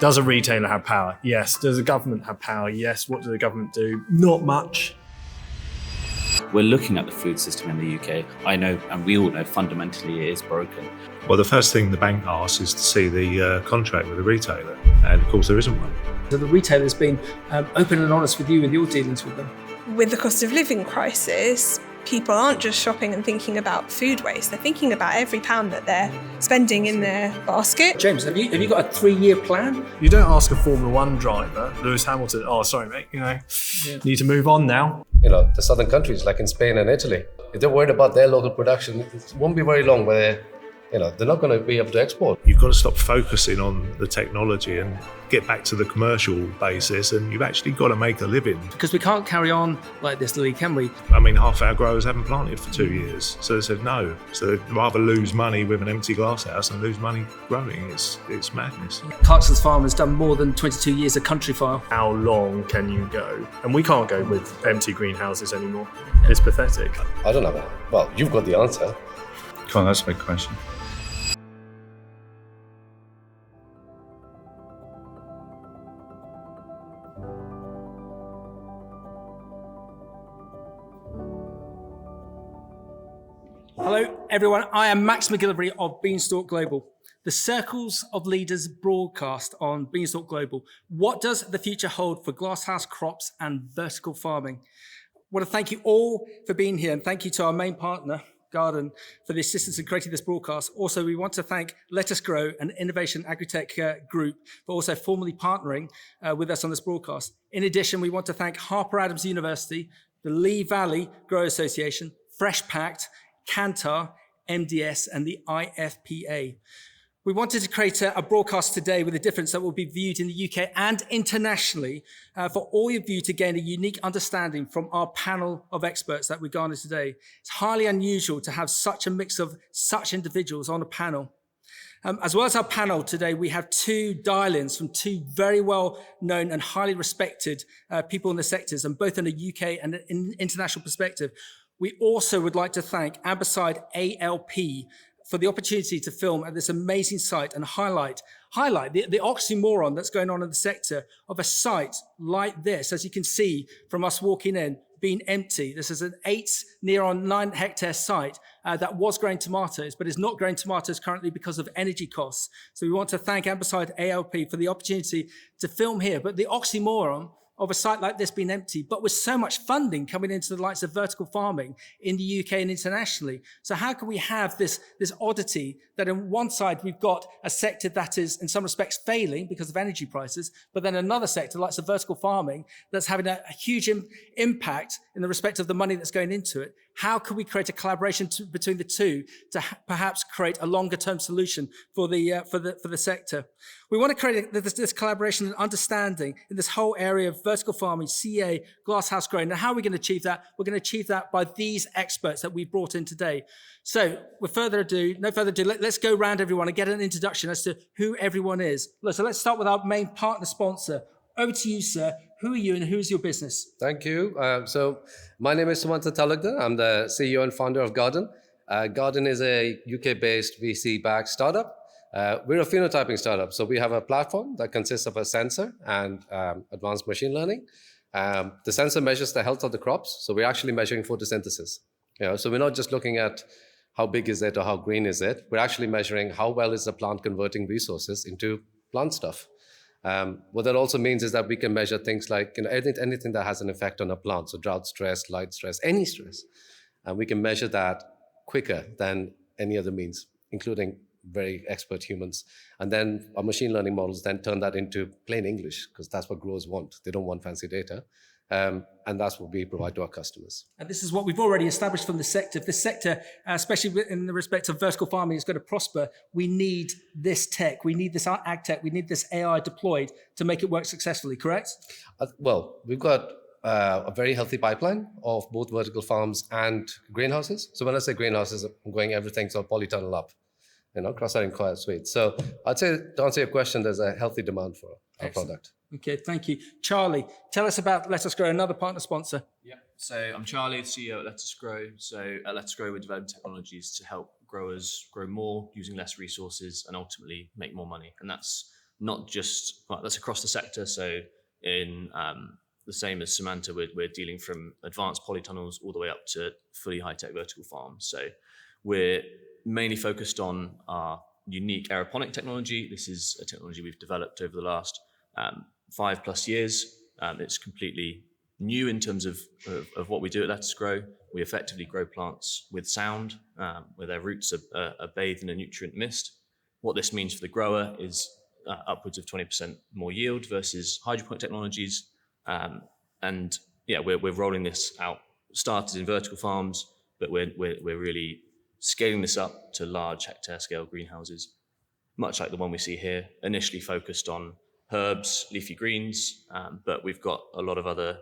Does a retailer have power? Yes. Does the government have power? Yes. What does the government do? Not much. We're looking at the food system in the UK. I know, and we all know, fundamentally it is broken. Well, the first thing the bank asks is to see the contract with the retailer, and of course there isn't one. So the retailer's been open and honest with you with your dealings with them. With the cost of living crisis, people aren't just shopping and thinking about food waste, they're thinking about every pound that they're spending in their basket. James, have you got a 3-year plan? You don't ask a Formula One driver, Lewis Hamilton, oh, sorry, mate, need to move on now. The southern countries like in Spain and Italy, if they're worried about their local production, it won't be very long where they're not going to be able to export. You've got to stop focusing on the technology and get back to the commercial basis, and you've actually got to make a living. Because we can't carry on like this, Lee, can we? I mean, half our growers haven't planted for 2 years, so they said no. So they'd rather lose money with an empty glasshouse than lose money growing. It's madness. Clarkson's farm has done more than 22 years of country file. How long can you go? And we can't go with empty greenhouses anymore. It's pathetic. I don't know. Well, you've got the answer. Come on, that's a big question. Hello, everyone. I am Max MacGillivray of Beanstalk.Global, the Circles of Leaders broadcast on Beanstalk.Global. What does the future hold for glasshouse crops and vertical farming? I want to thank you all for being here, and thank you to our main partner, Gardin, for the assistance in creating this broadcast. Also, we want to thank LettUs Grow and Innovation Agritech Group for also formally partnering with us on this broadcast. In addition, we want to thank Harper Adams University, the Lee Valley Grow Association, Fresh Packed, Kantar, MDS, and the IFPA. We wanted to create a broadcast today with a difference that will be viewed in the UK and internationally for all of you to gain a unique understanding from our panel of experts that we garnered today. It's highly unusual to have such a mix of such individuals on a panel. As well as our panel today, we have 2 dial-ins from 2 very well-known and highly respected people in the sectors, and both in a UK and an international perspective. We also would like to thank Amberside ALP for the opportunity to film at this amazing site and highlight the oxymoron that's going on in the sector of a site like this, as you can see from us walking in, being empty. This is an 9 hectare site that was growing tomatoes, but is not growing tomatoes currently because of energy costs. So we want to thank Amberside ALP for the opportunity to film here. But the oxymoron of a site like this being empty, but with so much funding coming into the likes of vertical farming in the UK and internationally. So how can we have this oddity that on one side we've got a sector that is in some respects failing because of energy prices, but then another sector like the vertical farming that's having a huge impact in the respect of the money that's going into it? How can we create a collaboration between the two to perhaps create a longer term solution for the sector? We want to create this collaboration and understanding in this whole area of vertical farming, CEA, glasshouse growing. And how are we going to achieve that? We're going to achieve that by these experts that we've brought in today. So with no further ado, let's go around everyone and get an introduction as to who everyone is. So let's start with our main partner sponsor. Over to you, sir. Who are you and who's your business? Thank you. So my name is Sumanta Talukdar. I'm the CEO and founder of Gardin. Gardin is a UK-based VC-backed startup. We're a phenotyping startup. So we have a platform that consists of a sensor and advanced machine learning. The sensor measures the health of the crops. So we're actually measuring photosynthesis. So we're not just looking at how big is it or how green is it. We're actually measuring how well is the plant converting resources into plant stuff. What that also means is that we can measure things like anything that has an effect on a plant, so drought stress, light stress, any stress. And we can measure that quicker than any other means, including very expert humans. And then our machine learning models then turn that into plain English, because that's what growers want. They don't want fancy data. And that's what we provide to our customers. And this is what we've already established from the sector. If this sector, especially in the respect of vertical farming, is going to prosper, we need this tech, we need this ag tech, we need this AI deployed to make it work successfully, correct? Well, we've got a very healthy pipeline of both vertical farms and greenhouses. So when I say greenhouses, I'm going everything so polytunnel up, cross-cutting quite sweet. So I'd say, to answer your question, there's a healthy demand for our product. Okay, thank you. Charlie, tell us about LettUs Grow, another partner sponsor. Yeah, so I'm Charlie, the CEO at LettUs Grow. So at LettUs Grow, we're developing technologies to help growers grow more using less resources and ultimately make more money. And that's not just, well, that's across the sector. So in the same as Sumanta, we're dealing from advanced polytunnels all the way up to fully high-tech vertical farms. So we're mainly focused on our unique aeroponic technology. This is a technology we've developed over the last 5+ years. It's completely new in terms of what we do at LettUs Grow. We effectively grow plants with sound, where their roots are bathed in a nutrient mist. What this means for the grower is upwards of 20% more yield versus hydroponic technologies. And yeah, we're rolling this out. Started in vertical farms, but we're really scaling this up to large hectare scale greenhouses, much like the one we see here. Initially focused on herbs, leafy greens, but we've got a lot of other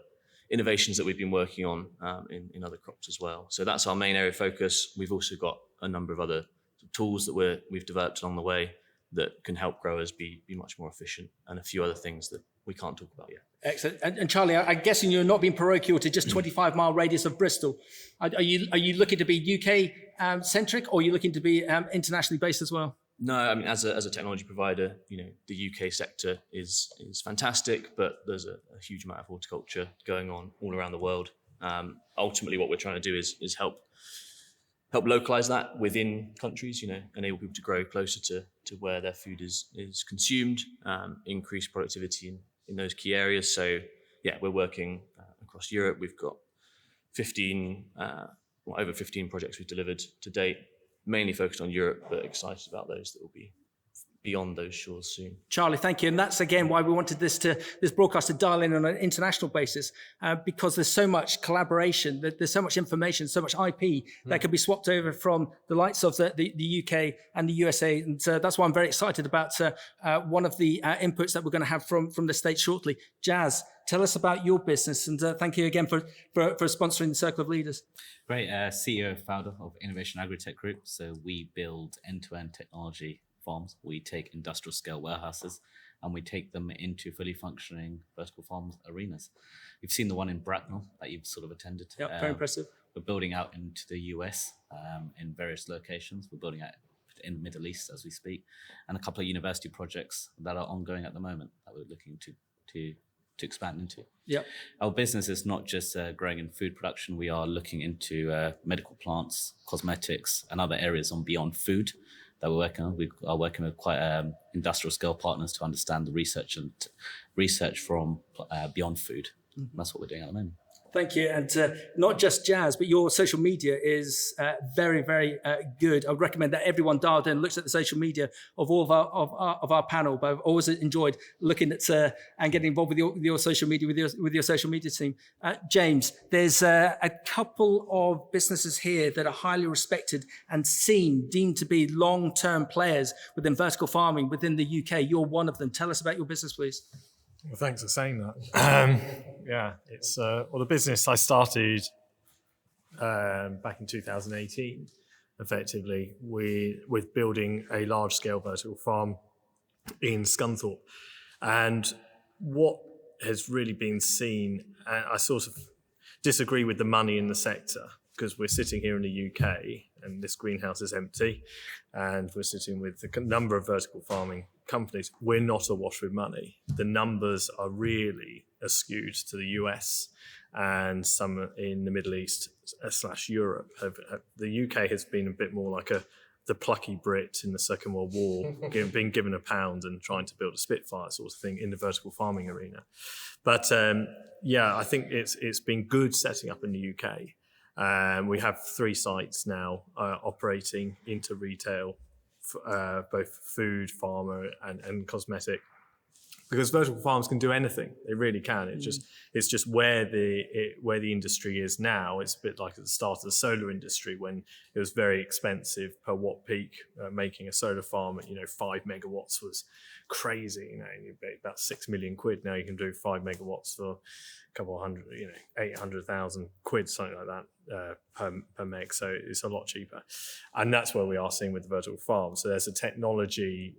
innovations that we've been working on in other crops as well. So that's our main area of focus. We've also got a number of other tools that we've developed along the way that can help growers be much more efficient, and a few other things that we can't talk about yet. Excellent. And Charlie, I'm guessing you're not being parochial to just 25-mile radius of Bristol. Are you looking to be UK centric, or are you looking to be internationally based as well? No, I mean, as a technology provider, the UK sector is fantastic, but there's a huge amount of horticulture going on all around the world. Ultimately, what we're trying to do is help localize that within countries, enable people to grow closer to where their food is consumed, increase productivity in those key areas. So yeah, we're working across Europe. We've got over 15 projects we've delivered to date, mainly focused on Europe, but excited about those that will be beyond those shores soon. Charlie, thank you. And that's again why we wanted this broadcast to dial in on an international basis, because there's so much collaboration, there's so much information, so much IP that can be swapped over from the likes of the UK and the USA. And that's why I'm very excited about one of the inputs that we're going to have from the States shortly. Jazz, tell us about your business, and thank you again for sponsoring the Circle of Leaders. Great. CEO and founder of Innovation Agritech Group. So we build end-to-end technology farms. We take industrial scale warehouses and we take them into fully functioning vertical farms arenas. You've seen the one in Bracknell that you've sort of attended. Yeah, very impressive. We're building out into the US in various locations. We're building out in the Middle East as we speak, and a couple of university projects that are ongoing at the moment that we're looking to expand into. Yeah, our business is not just growing in food production. We are looking into medical plants, cosmetics, and other areas on beyond food that we're working on. We are working with quite industrial scale partners to understand the research from beyond food. Mm-hmm. That's what we're doing at the moment. Thank you. And not just Jazz, but your social media is very, very good. I would recommend that everyone dialed in, looks at the social media of all of our panel. But I've always enjoyed looking at and getting involved with your social media, with your social media team. James, there's a couple of businesses here that are highly respected and deemed to be long-term players within vertical farming within the UK. You're one of them. Tell us about your business, please. Well, thanks for saying that. Yeah, it's the business I started back in 2018, effectively, with building a large-scale vertical farm in Scunthorpe. And what has really been seen, and I sort of disagree with the money in the sector, because we're sitting here in the UK and this greenhouse is empty, and we're sitting with a number of vertical farming companies. We're not awash with money. The numbers are really skewed to the US and some in the Middle East / Europe. The UK has been a bit more like the plucky Brit in the Second World War, being given £1 and trying to build a Spitfire sort of thing in the vertical farming arena. But yeah, I think it's been good setting up in the UK. We have 3 sites now operating into retail, both food, pharma, and cosmetic. Because vertical farms can do anything; they really can. It's just where the industry is now. It's a bit like at the start of the solar industry, when it was very expensive per watt peak. Making a solar farm at 5 megawatts was crazy. You pay about £6 million. Now you can do 5 megawatts for a couple of hundred, 800,000 quid, something like that per meg. So it's a lot cheaper, and that's where we are seeing with the vertical farm. So there's a technology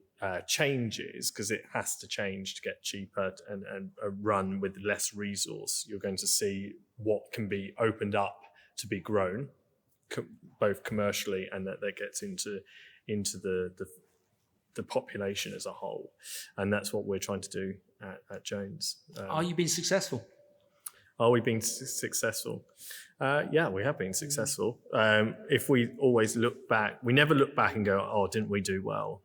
changes, because it has to change to get cheaper and run with less resource. You're going to see what can be opened up to be grown, both commercially, and that gets into the the population as a whole, and that's what we're trying to do at Jones. Are you being successful? Are we being successful? Yeah, we have been successful. If we always look back, we never look back and go, oh, didn't we do well?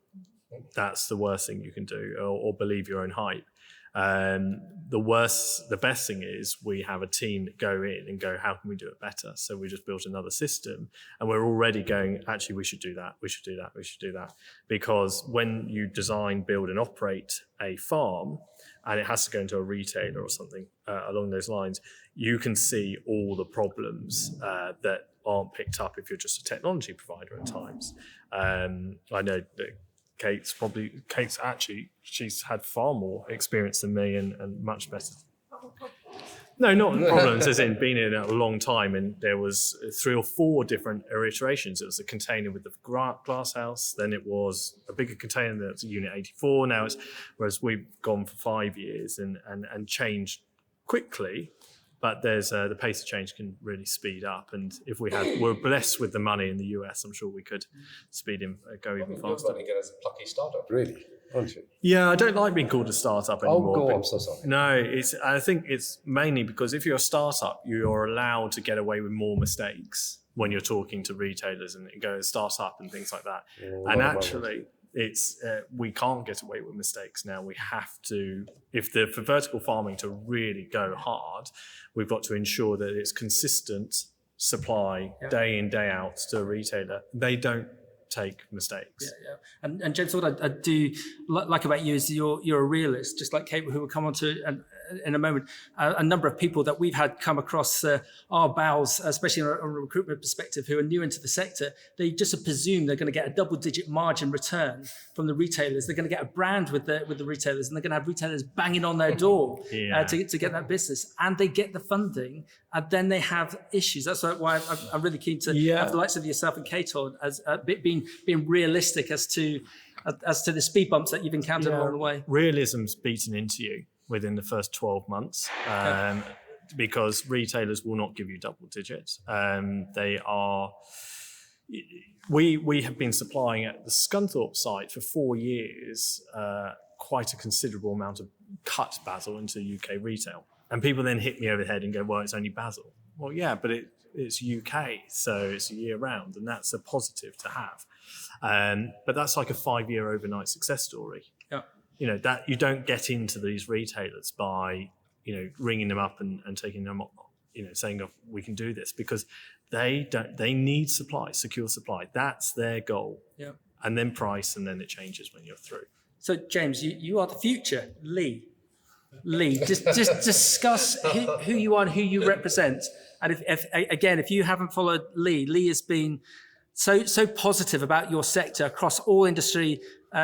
That's the worst thing you can do, or believe your own hype. The best thing is we have a team that go in and go, how can we do it better? So we just built another system, and we're already going, actually, we should do that, we should do that, we should do that. Because when you design, build and operate a farm, and it has to go into a retailer or something along those lines, you can see all the problems that aren't picked up if you're just a technology provider at times. I know that Kate's actually, she's had far more experience than me and much better. No, not problems, as in being in it a long time, and there was 3 or 4 different iterations. It was a container with the Glasshouse, then it was a bigger container, that's Unit 84, now it's, whereas we've gone for 5 years and changed quickly. But there's the pace of change can really speed up, and if we're blessed with the money in the US, I'm sure we could go even faster. You're running it as a plucky startup, really, aren't you? Yeah, I don't like being called a startup anymore. Oh, I'm so sorry. No, I think it's mainly because if you're a startup, you're allowed to get away with more mistakes when you're talking to retailers and go start up and things like that. And actually, it's we can't get away with mistakes now. We have to, for vertical farming to really go hard, we've got to ensure that it's consistent supply day in, day out to a retailer. They don't take mistakes. Yeah. And James, what I do like about you is you're a realist, just like Kate, who will come on to in a moment. A number of people that we've had come across our bows, especially on a recruitment perspective, who are new into the sector, they just presume they're going to get a double-digit margin return from the retailers. They're going to get a brand with the retailers, and they're going to have retailers banging on their door to get that business, and they get the funding, and then they have issues. That's why I'm really keen to have the likes of yourself and Kate on as being realistic as to the speed bumps that you've encountered along the way. Realism's beaten into you within the first 12 months because retailers will not give you double digits. We have been supplying at the Scunthorpe site for 4 years quite a considerable amount of cut basil into UK retail. And people then hit me over the head and go, well, it's only basil. Well, yeah, but it's UK, so it's year round, and that's a positive to have. But that's like a 5-year overnight success story. Yeah. You know, that you don't get into these retailers by, ringing them up and taking them up, saying, oh, we can do this, because they need supply, secure supply. That's their goal. Yeah. And then price, and then it changes when you're through. So James, you are the future. Lee, just discuss who you are and who you represent. And if you haven't followed Lee has been so positive about your sector across all industry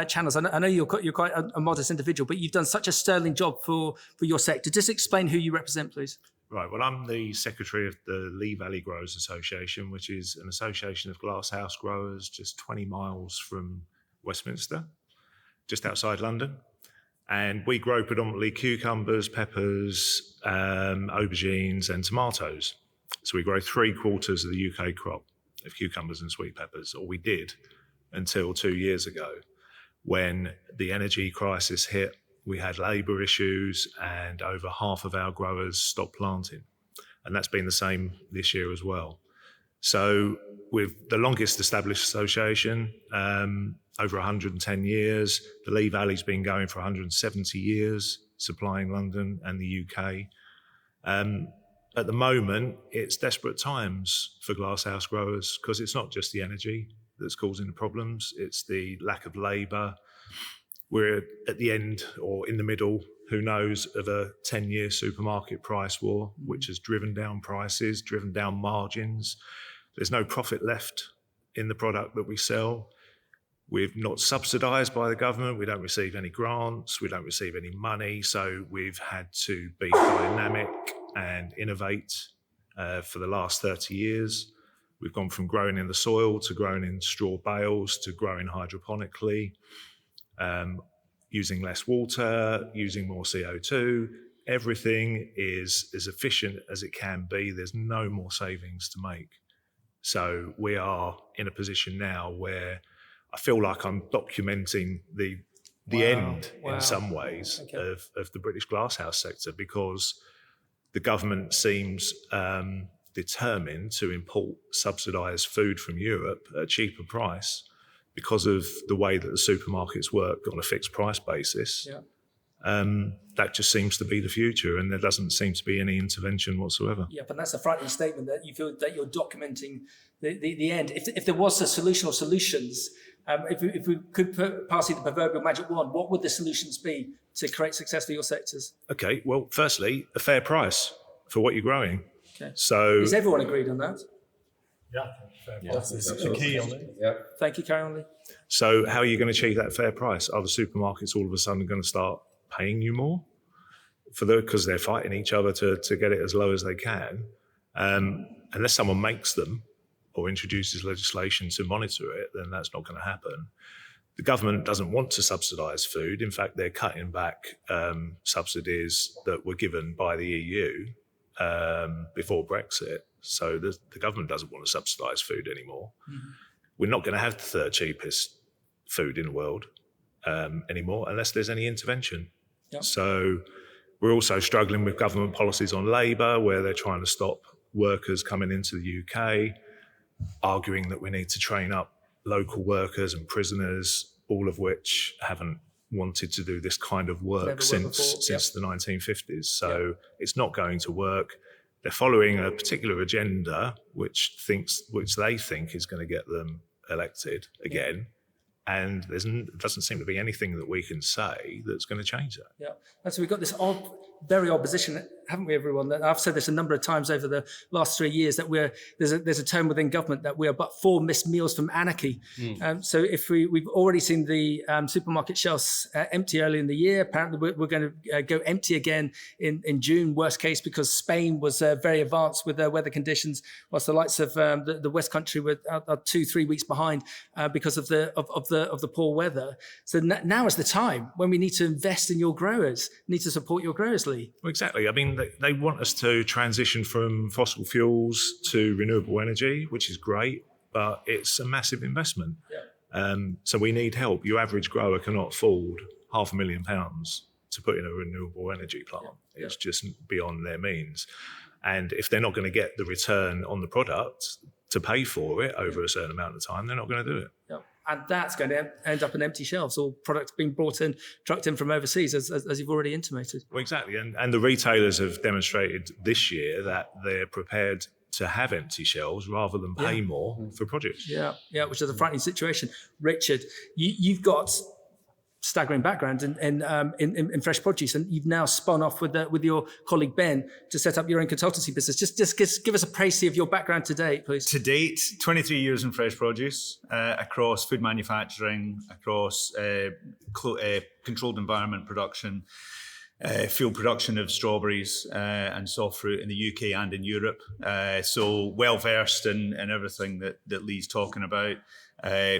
channels. I know you're quite a modest individual, but you've done such a sterling job for your sector. Just explain who you represent, please. Right. Well, I'm the secretary of the Lee Valley Growers Association, which is an association of glasshouse growers just 20 miles from Westminster, just outside London. And we grow predominantly cucumbers, peppers, aubergines and tomatoes. So we grow 3/4 of the UK crop of cucumbers and sweet peppers, or we did until 2 years ago when the energy crisis hit. We had labour issues and over half of our growers stopped planting. And that's been the same this year as well. So with the longest established association, over 110 years, the Lee Valley's been going for 170 years, supplying London and the UK. At the moment, it's desperate times for glasshouse growers because it's not just the energy that's causing the problems, it's the lack of labour. We're at the end or in the middle, who knows, of a 10-year supermarket price war, which has driven down prices, driven down margins. There's no profit left in the product that we sell. We're not subsidised by the government. We don't receive any grants. We don't receive any money. So we've had to be dynamic and innovate for the last 30 years. We've gone from growing in the soil to growing in straw bales to growing hydroponically, using less water, using more CO2. Everything is as efficient as it can be. There's no more savings to make. So we are in a position now where I feel like I'm documenting the end in some ways of the British glasshouse sector, because the government seems determined to import subsidised food from Europe at a cheaper price because of the way that the supermarkets work on a fixed price basis. That just seems to be the future, and there doesn't seem to be any intervention whatsoever. Yeah, but that's a frightening statement, that you feel that you're documenting the end. If there was a solution or solutions, if we could pass you the proverbial magic wand, what would the solutions be to create success for your sectors? Okay, well, firstly, a fair price for what you're growing. Okay. So is everyone agreed on that? Yeah, fair price is the key on it. Yeah. Thank you, carry on, Lee. So how are you going to achieve that fair price? Are the supermarkets all of a sudden going to start paying you more because they're fighting each other to get it as low as they can? Unless someone makes them or introduces legislation to monitor it, then that's not going to happen. The government doesn't want to subsidise food. In fact, they're cutting back subsidies that were given by the EU before Brexit. So the government doesn't want to subsidise food anymore. Mm-hmm. We're not going to have the third cheapest food in the world anymore unless there's any intervention. Yep. So we're also struggling with government policies on labour, where they're trying to stop workers coming into the UK, arguing that we need to train up local workers and prisoners, all of which haven't wanted to do this kind of work since the 1950s. So it's not going to work. They're following a particular agenda which they think is going to get them elected again. And there doesn't seem to be anything that we can say that's going to change that. Yeah, and so we've got this very odd position, haven't we, everyone? I've said this a number of times over the last 3 years, that there's a term within government that we are but 4 missed meals from anarchy. So if we've already seen the supermarket shelves empty early in the year, apparently we're going to go empty again in June, worst case, because Spain was very advanced with their weather conditions, whilst the likes of the West Country were 2-3 weeks behind because of the poor weather. So now is the time when we need to invest in your growers, need to support your growers, Lee. Well, exactly. I mean, they want us to transition from fossil fuels to renewable energy, which is great, but it's a massive investment. Yeah. So we need help. Your average grower cannot afford £500,000 to put in a renewable energy plant. Yeah. It's just beyond their means. And if they're not going to get the return on the product to pay for it over a certain amount of time, they're not going to do it. Yeah. And that's going to end up in empty shelves, or products being brought in, trucked in from overseas, as you've already intimated. Well, exactly. And the retailers have demonstrated this year that they're prepared to have empty shelves rather than pay more for produce. Yeah, which is a frightening situation. Richard, you've got staggering background in fresh produce, and you've now spun off with your colleague Ben to set up your own consultancy business. Just give us a précis of your background to date, please. To date, 23 years in fresh produce, across food manufacturing, across controlled environment production, field production of strawberries and soft fruit in the UK and in Europe. So well versed in everything that Lee's talking about.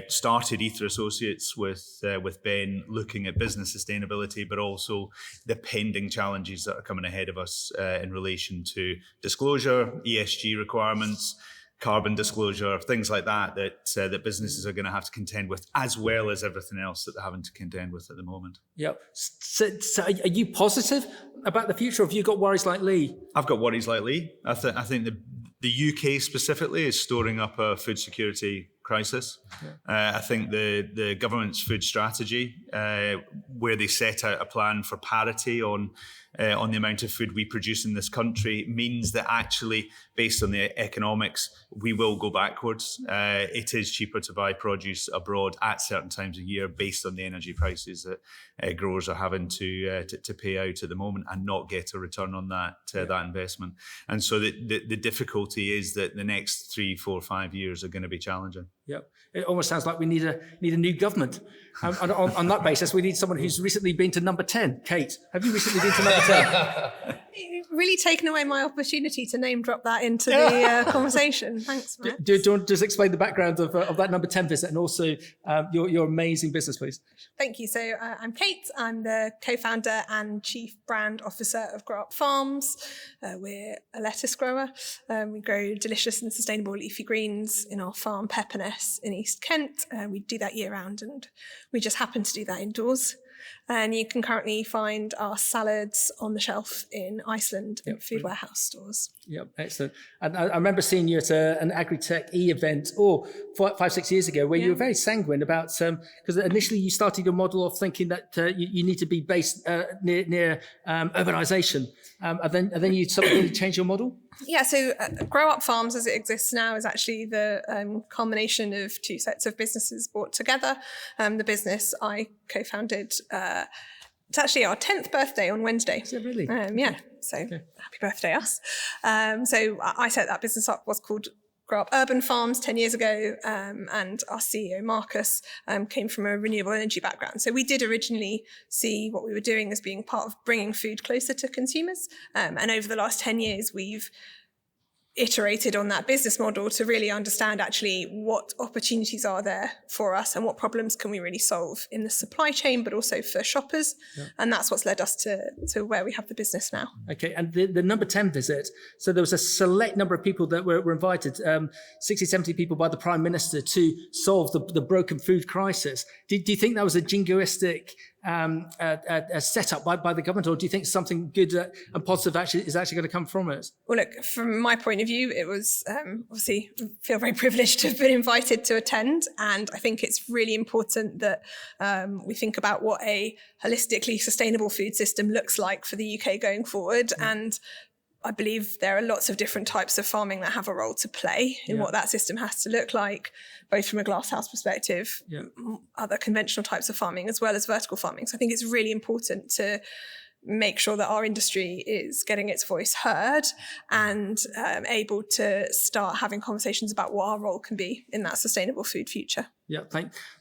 Started Aethr Associates with Ben, looking at business sustainability, but also the pending challenges that are coming ahead of us in relation to disclosure, ESG requirements, carbon disclosure, things like that businesses are going to have to contend with, as well as everything else that they're having to contend with at the moment. Yep. So are you positive about the future, or have you got worries like Lee? I've got worries like Lee. I think the UK specifically is storing up a food security crisis. I think the government's food strategy, where they set out a plan for parity on the amount of food we produce in this country, means that actually, based on the economics, we will go backwards. It is cheaper to buy produce abroad at certain times of year, based on the energy prices that growers are having to pay out at the moment, and not get a return on that investment. And so the difficulty is that the next 3, 4, 5 years are going to be challenging. Yep. It almost sounds like we need a new government. On that basis, we need someone who's recently been to number 10. Kate, have you recently been to number 10? Really taken away my opportunity to name drop that into the conversation. Thanks, Matt. Do you want to just explain the background of that number 10 visit and also your amazing business, please? Thank you. So I'm Kate. I'm the co-founder and chief brand officer of GrowUp Farms. We're a lettuce grower. We grow delicious and sustainable leafy greens in our farm Peperness in East Kent. We do that year round, and we just happen to do that indoors. And you can currently find our salads on the shelf in Iceland in food warehouse stores. Yep, excellent. And I remember seeing you at an Agritech event 5-6 years ago, where you were very sanguine about because initially you started your model of thinking that you need to be based near urbanisation, and then you sort of changed your model. Yeah, so GrowUp Farms as it exists now is actually the culmination of two sets of businesses brought together. The business I co-founded, it's actually our 10th birthday on Wednesday. Is it really? Yeah, so happy birthday us. So I set that business up, was called GrowUp Urban Farms 10 years ago, and our CEO, Marcus, came from a renewable energy background. So we did originally see what we were doing as being part of bringing food closer to consumers. And over the last 10 years, we've iterated on that business model to really understand actually what opportunities are there for us and what problems can we really solve in the supply chain, but also for shoppers. Yeah. And that's what's led us to where we have the business now. Okay, and the number 10 visit, so there was a select number of people that were invited, 60, 70 people by the Prime Minister to solve the broken food crisis. Do you think that was a jingoistic set up by the government, or do you think something good and positive is actually going to come from it? Well, look, from my point of view, it was obviously feel very privileged to have been invited to attend, and I think it's really important that we think about what a holistically sustainable food system looks like for the UK going forward. And I believe there are lots of different types of farming that have a role to play in what that system has to look like, both from a glasshouse perspective, other conventional types of farming, as well as vertical farming. So I think it's really important to make sure that our industry is getting its voice heard and able to start having conversations about what our role can be in that sustainable food future. Yeah,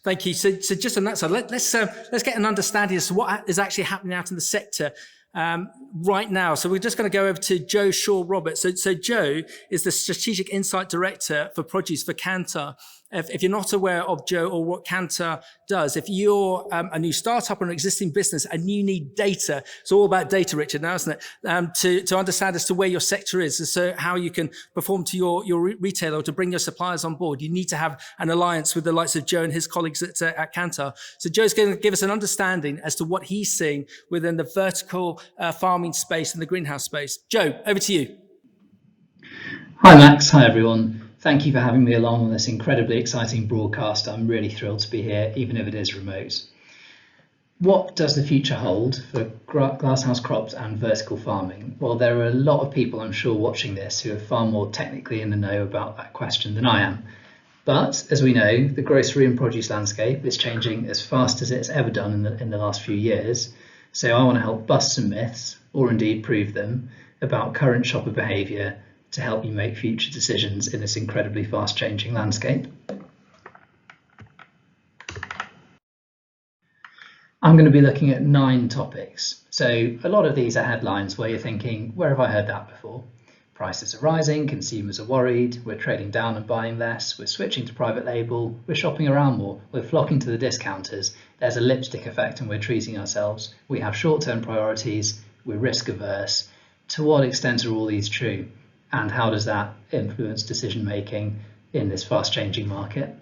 thank you. So just on that side, let's get an understanding as to what is actually happening out in the sector right now. So we're just going to go over to Joe Shaw-Roberts. So Joe is the Strategic Insight Director for Produce for Kantar. If you're not aware of Joe or what Kantar does, if you're a new startup or an existing business and you need data, it's all about data, Richard, now, isn't it? To understand as to where your sector is, and so how you can perform to your retailer or to bring your suppliers on board, you need to have an alliance with the likes of Joe and his colleagues at Kantar. So Joe's going to give us an understanding as to what he's seeing within the vertical farming space and the greenhouse space. Joe, over to you. Hi, Max. Hi, everyone. Thank you for having me along on this incredibly exciting broadcast. I'm really thrilled to be here, even if it is remote. What does the future hold for glasshouse crops and vertical farming? Well, there are a lot of people, I'm sure, watching this who are far more technically in the know about that question than I am. But as we know, the grocery and produce landscape is changing as fast as it's ever done in the last few years. So I want to help bust some myths, or indeed prove them, about current shopper behaviour to help you make future decisions in this incredibly fast changing landscape. I'm going to be looking at 9 topics. So a lot of these are headlines where you're thinking, where have I heard that before? Prices are rising, consumers are worried, we're trading down and buying less, we're switching to private label, we're shopping around more, we're flocking to the discounters, there's a lipstick effect and we're treating ourselves, we have short-term priorities, we're risk averse. To what extent are all these true? And how does that influence decision making in this fast changing market?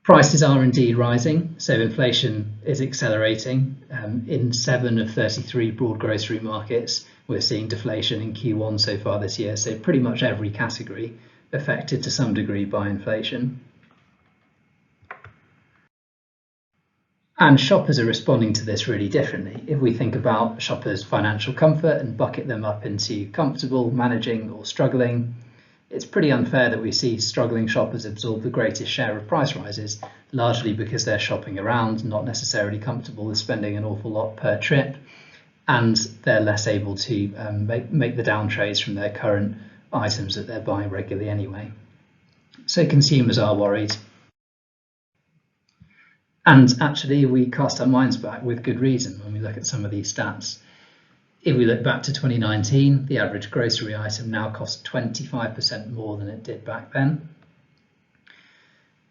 Prices are indeed rising, so inflation is accelerating. In 7 of 33 broad grocery markets, we're seeing deflation in Q1 so far this year, so pretty much every category affected to some degree by inflation. And shoppers are responding to this really differently. If we think about shoppers' financial comfort and bucket them up into comfortable, managing, or struggling, it's pretty unfair that we see struggling shoppers absorb the greatest share of price rises, largely because they're shopping around, not necessarily comfortable with spending an awful lot per trip, and they're less able to make the down trades from their current items that they're buying regularly anyway. So consumers are worried. And actually, we cast our minds back with good reason when we look at some of these stats. If we look back to 2019, the average grocery item now costs 25% more than it did back then.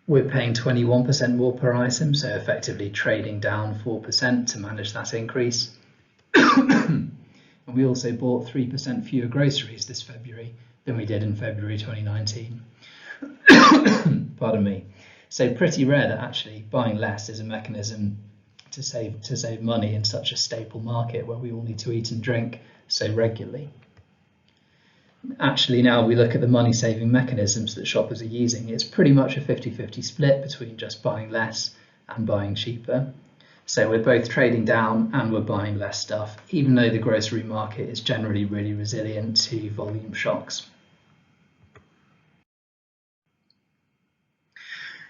We're paying 21% more per item, so effectively trading down 4% to manage that increase. And we also bought 3% fewer groceries this February than we did in February 2019. Pardon me. So pretty rare that actually buying less is a mechanism to save money in such a staple market where we all need to eat and drink so regularly. Actually, now we look at the money saving mechanisms that shoppers are using, it's pretty much a 50-50 split between just buying less and buying cheaper. So we're both trading down and we're buying less stuff, even though the grocery market is generally really resilient to volume shocks.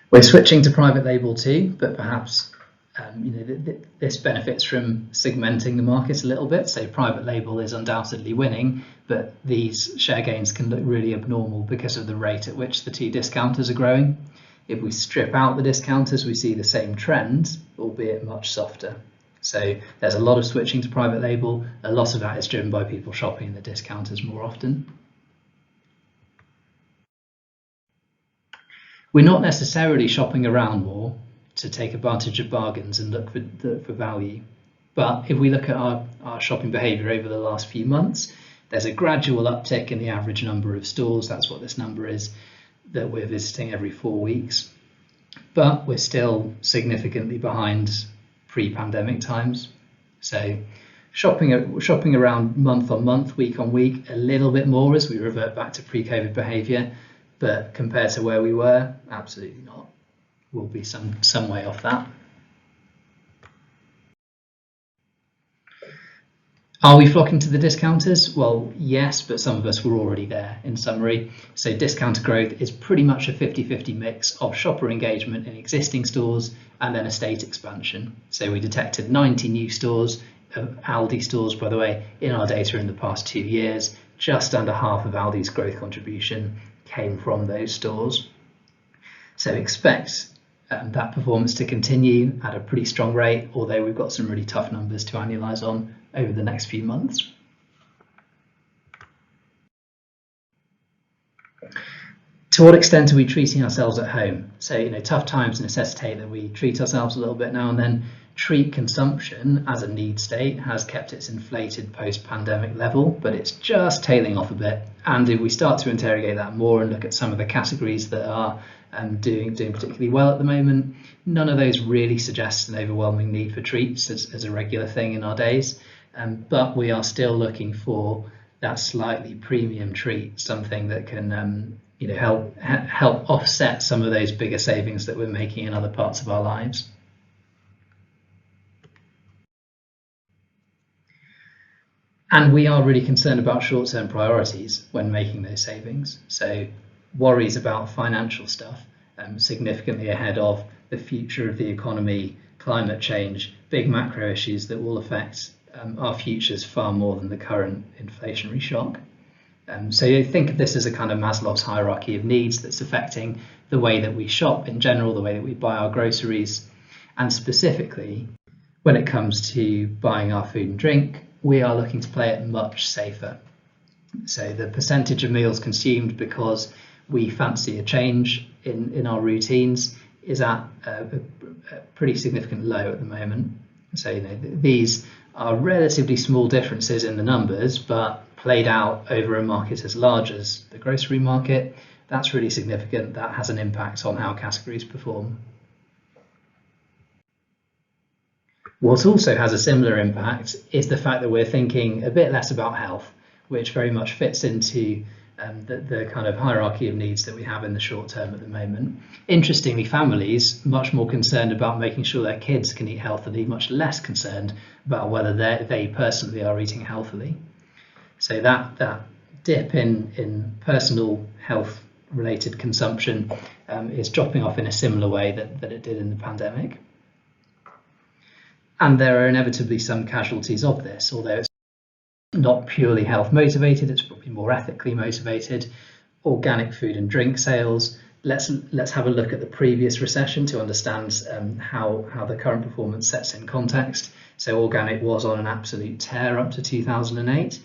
We're switching to private label too, but perhaps this benefits from segmenting the market a little bit. So private label is undoubtedly winning, but these share gains can look really abnormal because of the rate at which the two discounters are growing. If we strip out the discounters, we see the same trend, albeit much softer. So there's a lot of switching to private label. A lot of that is driven by people shopping in the discounters more often. We're not necessarily shopping around more to take advantage of bargains and look for value. But if we look at our shopping behaviour over the last few months, there's a gradual uptick in the average number of stores, that's what this number is, that we're visiting every 4 weeks. But we're still significantly behind pre-pandemic times. So shopping around month on month, week on week, a little bit more as we revert back to pre-COVID behaviour. But compared to where we were, absolutely not. We'll be some way off that. Are we flocking to the discounters? Well, yes, but some of us were already there in summary. So discounter growth is pretty much a 50-50 mix of shopper engagement in existing stores and then estate expansion. So we detected 90 new stores, Aldi stores, by the way, in our data in the past 2 years. Just under half of Aldi's growth contribution came from those stores. So expect that performance to continue at a pretty strong rate, although we've got some really tough numbers to annualise on over the next few months. To what extent are we treating ourselves at home? So, tough times necessitate that we treat ourselves a little bit now and then. Treat consumption as a need state has kept its inflated post-pandemic level, but it's just tailing off a bit. And if we start to interrogate that more and look at some of the categories that are doing particularly well at the moment, none of those really suggest an overwhelming need for treats as a regular thing in our days. But we are still looking for that slightly premium treat, something that can help offset some of those bigger savings that we're making in other parts of our lives. And we are really concerned about short-term priorities when making those savings. So worries about financial stuff significantly ahead of the future of the economy, climate change, big macro issues that will affect our futures far more than the current inflationary shock. So you think of this as a kind of Maslow's hierarchy of needs that's affecting the way that we shop in general, the way that we buy our groceries, and specifically when it comes to buying our food and drink, we are looking to play it much safer. So the percentage of meals consumed because we fancy a change in our routines is at a pretty significant low at the moment. So these are relatively small differences in the numbers, but played out over a market as large as the grocery market, that's really significant. That has an impact on how categories perform. What also has a similar impact is the fact that we're thinking a bit less about health, which very much fits into the kind of hierarchy of needs that we have in the short term at the moment. Interestingly, families much more concerned about making sure their kids can eat healthily, much less concerned about whether they personally are eating healthily. So that dip in personal health related consumption is dropping off in a similar way that it did in the pandemic. And there are inevitably some casualties of this, although it's not purely health motivated, it's probably more ethically motivated. Organic food and drink sales let's have a look at the previous recession to understand how the current performance sets in context. So organic was on an absolute tear up to 2008,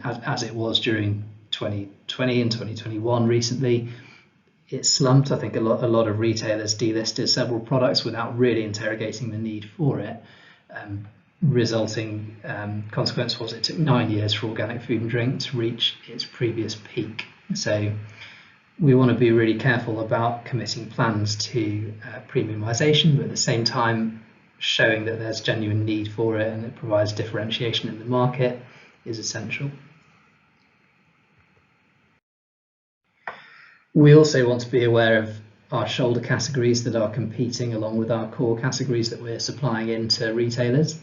as it was during 2020 and 2021 recently. It slumped. I think a lot of retailers delisted several products without really interrogating the need for it. Resulting consequence was it took 9 years for organic food and drink to reach its previous peak. So we want to be really careful about committing plans to premiumization, but at the same time showing that there's genuine need for it and it provides differentiation in the market is essential. We also want to be aware of our shoulder categories that are competing along with our core categories that we're supplying into retailers.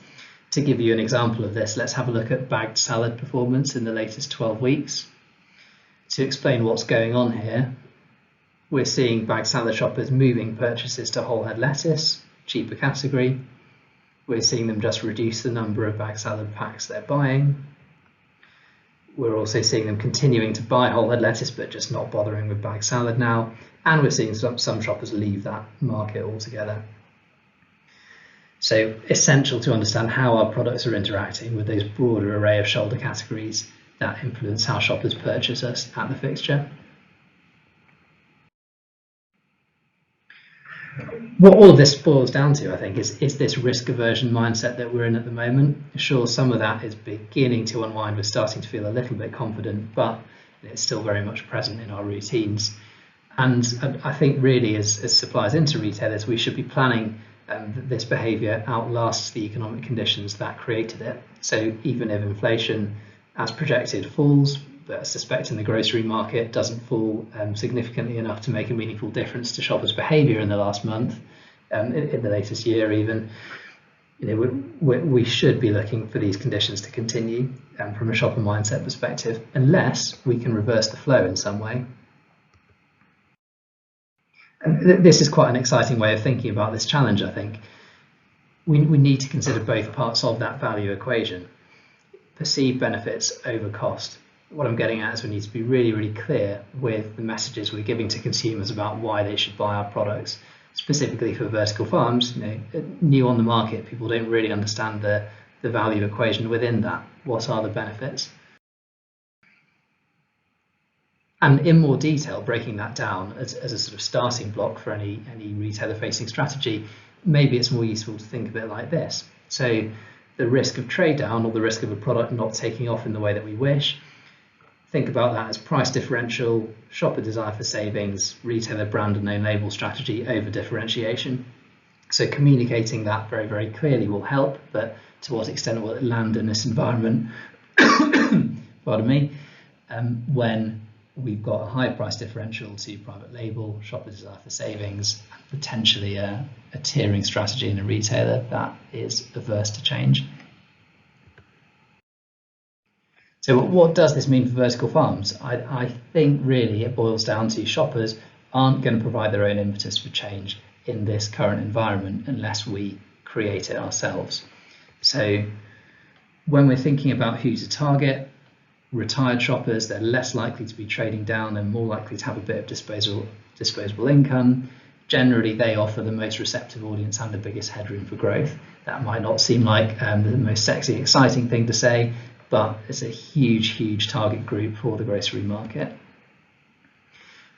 To give you an example of this, let's have a look at bagged salad performance in the latest 12 weeks. To explain what's going on here, we're seeing bagged salad shoppers moving purchases to whole head lettuce, cheaper category. We're seeing them just reduce the number of bagged salad packs they're buying. We're also seeing them continuing to buy whole head lettuce but just not bothering with bagged salad now. And we're seeing some shoppers leave that market altogether. So essential to understand how our products are interacting with those broader array of shoulder categories that influence how shoppers purchase us at the fixture. What all of this boils down to, I think, is this risk aversion mindset that we're in at the moment. Sure, some of that is beginning to unwind. We're starting to feel a little bit confident, but it's still very much present in our routines. And I think really as suppliers into retailers, we should be planning that this behaviour outlasts the economic conditions that created it. So even if inflation, as projected, falls, but I suspect in the grocery market doesn't fall significantly enough to make a meaningful difference to shoppers' behaviour in the last month, in the latest year even, we should be looking for these conditions to continue from a shopper mindset perspective, unless we can reverse the flow in some way. And this is quite an exciting way of thinking about this challenge, I think. We need to consider both parts of that value equation. Perceived benefits over cost. What I'm getting at is we need to be really, really clear with the messages we're giving to consumers about why they should buy our products. Specifically for vertical farms, new on the market, people don't really understand the value equation within that. What are the benefits? And in more detail, breaking that down as a sort of starting block for any retailer-facing strategy, maybe it's more useful to think of it like this. So the risk of trade down or the risk of a product not taking off in the way that we wish, think about that as price differential, shopper desire for savings, retailer brand and name label strategy over differentiation. So communicating that very, very clearly will help, but to what extent will it land in this environment, pardon me, when we've got a high price differential to private label, shopper desire for savings, and potentially a tiering strategy in a retailer that is averse to change. So what does this mean for vertical farms? I think really it boils down to shoppers aren't going to provide their own impetus for change in this current environment unless we create it ourselves. So when we're thinking about who to target, retired shoppers, they're less likely to be trading down, they're more likely to have a bit of disposable income. Generally, they offer the most receptive audience and the biggest headroom for growth. That might not seem like the most sexy, exciting thing to say, but it's a huge, huge target group for the grocery market.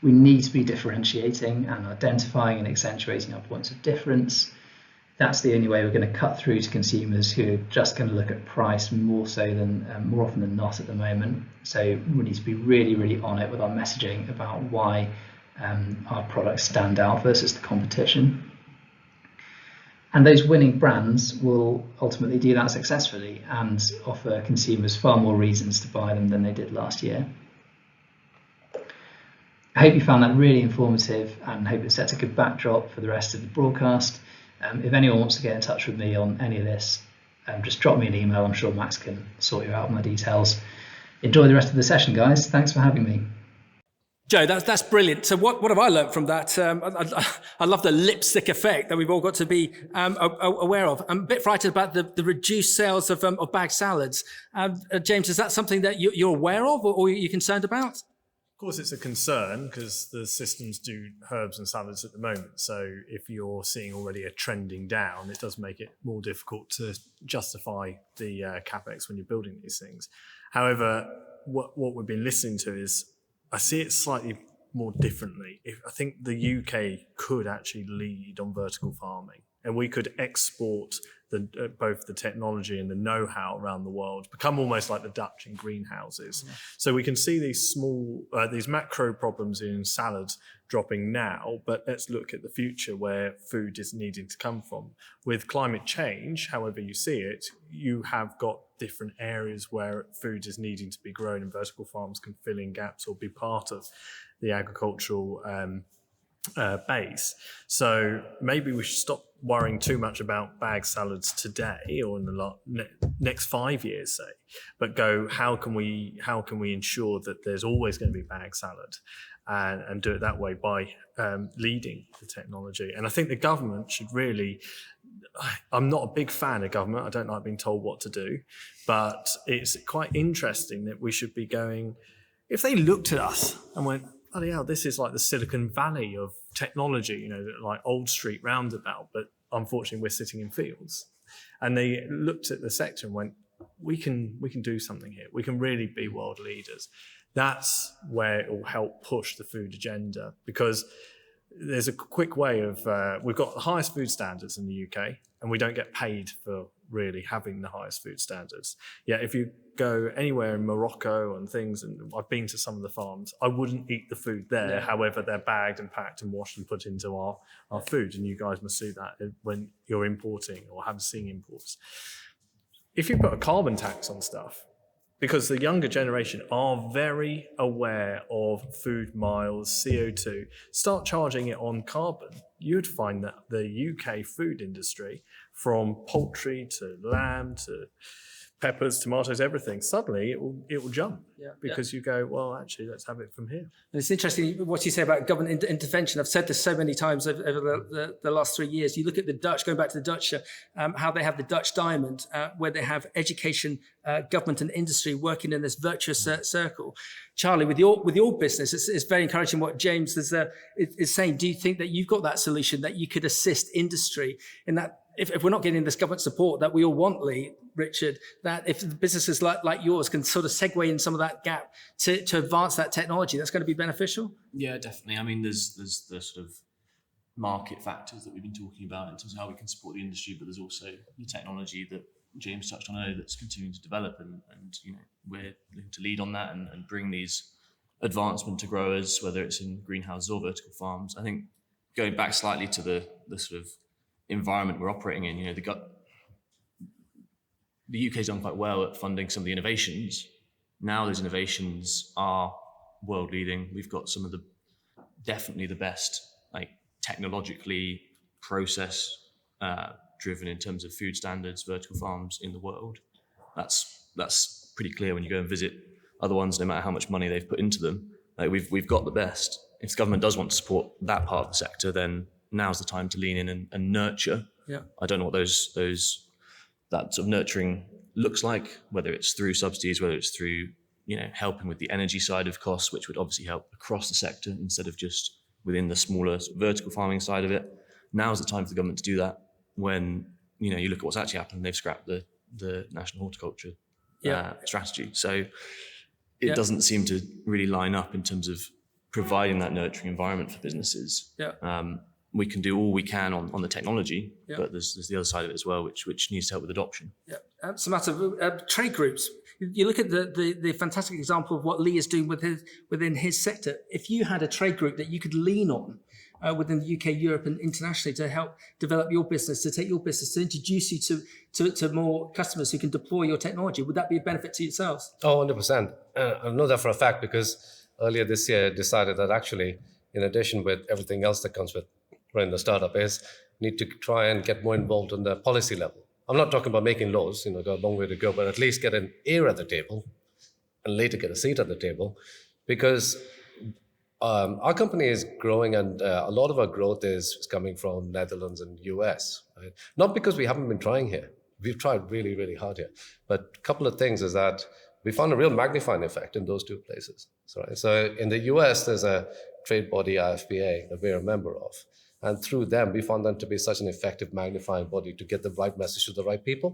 We need to be differentiating and identifying and accentuating our points of difference. That's the only way we're going to cut through to consumers who are just going to look at price more often than not at the moment. So we need to be really, really on it with our messaging about why our products stand out versus the competition. And those winning brands will ultimately do that successfully and offer consumers far more reasons to buy them than they did last year. I hope you found that really informative and hope it sets a good backdrop for the rest of the broadcast. If anyone wants to get in touch with me on any of this, just drop me an email. I'm sure Max can sort you out my details. Enjoy the rest of the session, guys. Thanks for having me. Joe, that's brilliant. So what have I learned from that? I love the lipstick effect that we've all got to be aware of. I'm a bit frightened about the reduced sales of bagged salads. James, is that something that you're aware of or are you concerned about? course, it's a concern because the systems do herbs and salads at the moment. So if you're seeing already a trending down, it does make it more difficult to justify the capex when you're building these things. However, what we've been listening to is, I see it slightly more differently. I think the UK could actually lead on vertical farming, and we could export both the technology and the know-how around the world, become almost like the Dutch in greenhouses. Yeah. So we can see these these macro problems in salads dropping now, but let's look at the future where food is needing to come from. With climate change, however you see it, you have got different areas where food is needing to be grown, and vertical farms can fill in gaps or be part of the agricultural base. So maybe we should stop worrying too much about bag salads today or in the next 5 years, say, but go, how can we ensure that there's always going to be bag salad, and do it that way by leading the technology. And I think the government should really, I'm not a big fan of government, I don't like being told what to do, but it's quite interesting that we should be going, if they looked at us and went, bloody hell, this is like the Silicon Valley of technology, like Old Street roundabout, but unfortunately we're sitting in fields. And they looked at the sector and went, we can do something here. We can really be world leaders. That's where it will help push the food agenda, because there's a quick way of, we've got the highest food standards in the UK, and we don't get paid for really having the highest food standards. Yet if you go anywhere in Morocco and things, and I've been to some of the farms, I wouldn't eat the food there. Yeah. However, they're bagged and packed and washed and put into our food, and you guys must see that when you're importing or have seen imports. If you put a carbon tax on stuff, because the younger generation are very aware of food miles, CO2, start charging it on carbon, you'd find that the UK food industry, from poultry to lamb to peppers, tomatoes, everything, suddenly it will jump, because you go, well, actually, let's have it from here. And it's interesting what you say about government intervention. I've said this so many times over the last 3 years. You look at the Dutch, going back to the Dutch, how they have the Dutch diamond, where they have education, government and industry working in this virtuous circle. Charlie, with your business, it's very encouraging what James is saying. Do you think that you've got that solution that you could assist industry in that? If we're not getting this government support that we all want, Richard, that if businesses like yours can sort of segue in some of that gap to advance that technology, that's going to be beneficial? Yeah, definitely. I mean, there's the sort of market factors that we've been talking about in terms of how we can support the industry, but there's also the technology that James touched on earlier that's continuing to develop, and we're looking to lead on that and bring these advancement to growers, whether it's in greenhouses or vertical farms. I think going back slightly to the sort of environment we're operating in, the UK's done quite well at funding some of the innovations. Now those innovations are world leading. We've got some of definitely the best, like technologically process driven in terms of food standards, vertical farms in the world. That's pretty clear when you go and visit other ones, no matter how much money they've put into them. Like we've got the best. If the government does want to support that part of the sector, then now's the time to lean in and nurture. Yeah. I don't know what that sort of nurturing looks like, whether it's through subsidies, whether it's through, helping with the energy side of costs, which would obviously help across the sector instead of just within the smaller vertical farming side of it. Now's the time for the government to do that. When, you look at what's actually happened, they've scrapped the National Horticulture strategy. So it doesn't seem to really line up in terms of providing that nurturing environment for businesses. Yeah. We can do all we can on the technology, but there's the other side of it as well, which needs to help with adoption. Yeah, Sumanta, trade groups. You look at the fantastic example of what Lee is doing within his sector. If you had a trade group that you could lean on within the UK, Europe, and internationally to help develop your business, to take your business, to introduce you to more customers who can deploy your technology, would that be a benefit to yourselves? Oh, 100%. I know that for a fact because earlier this year I decided that actually, in addition with everything else that comes with running the startup, is need to try and get more involved on the policy level. I'm not talking about making laws, got a long way to go, but at least get an ear at the table and later get a seat at the table, because our company is growing, and a lot of our growth is coming from Netherlands and US. Right? Not because we haven't been trying here. We've tried really, really hard here. But a couple of things is that we found a real magnifying effect in those two places. So in the US, there's a trade body, IFPA, that we're a member of. And through them, we found them to be such an effective magnifying body to get the right message to the right people.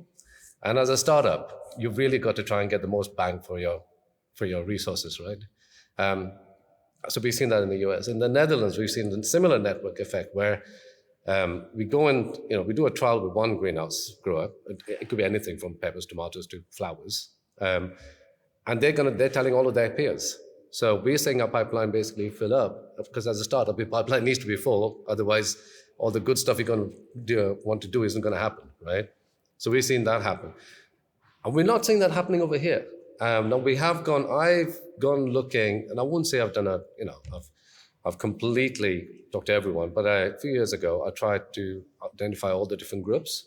And as a startup, you've really got to try and get the most bang for your resources, right? So we've seen that in the US. In the Netherlands, we've seen a similar network effect where we go and we do a trial with one greenhouse grower. It could be anything from peppers, tomatoes to flowers, and they're telling all of their peers. So we're saying our pipeline basically fill up because as a startup, your pipeline needs to be full. Otherwise, all the good stuff you're going to want to do isn't going to happen, right? So we've seen that happen, and we're not seeing that happening over here. Now I've gone looking, and I wouldn't say I've done I've completely talked to everyone, but a few years ago, I tried to identify all the different groups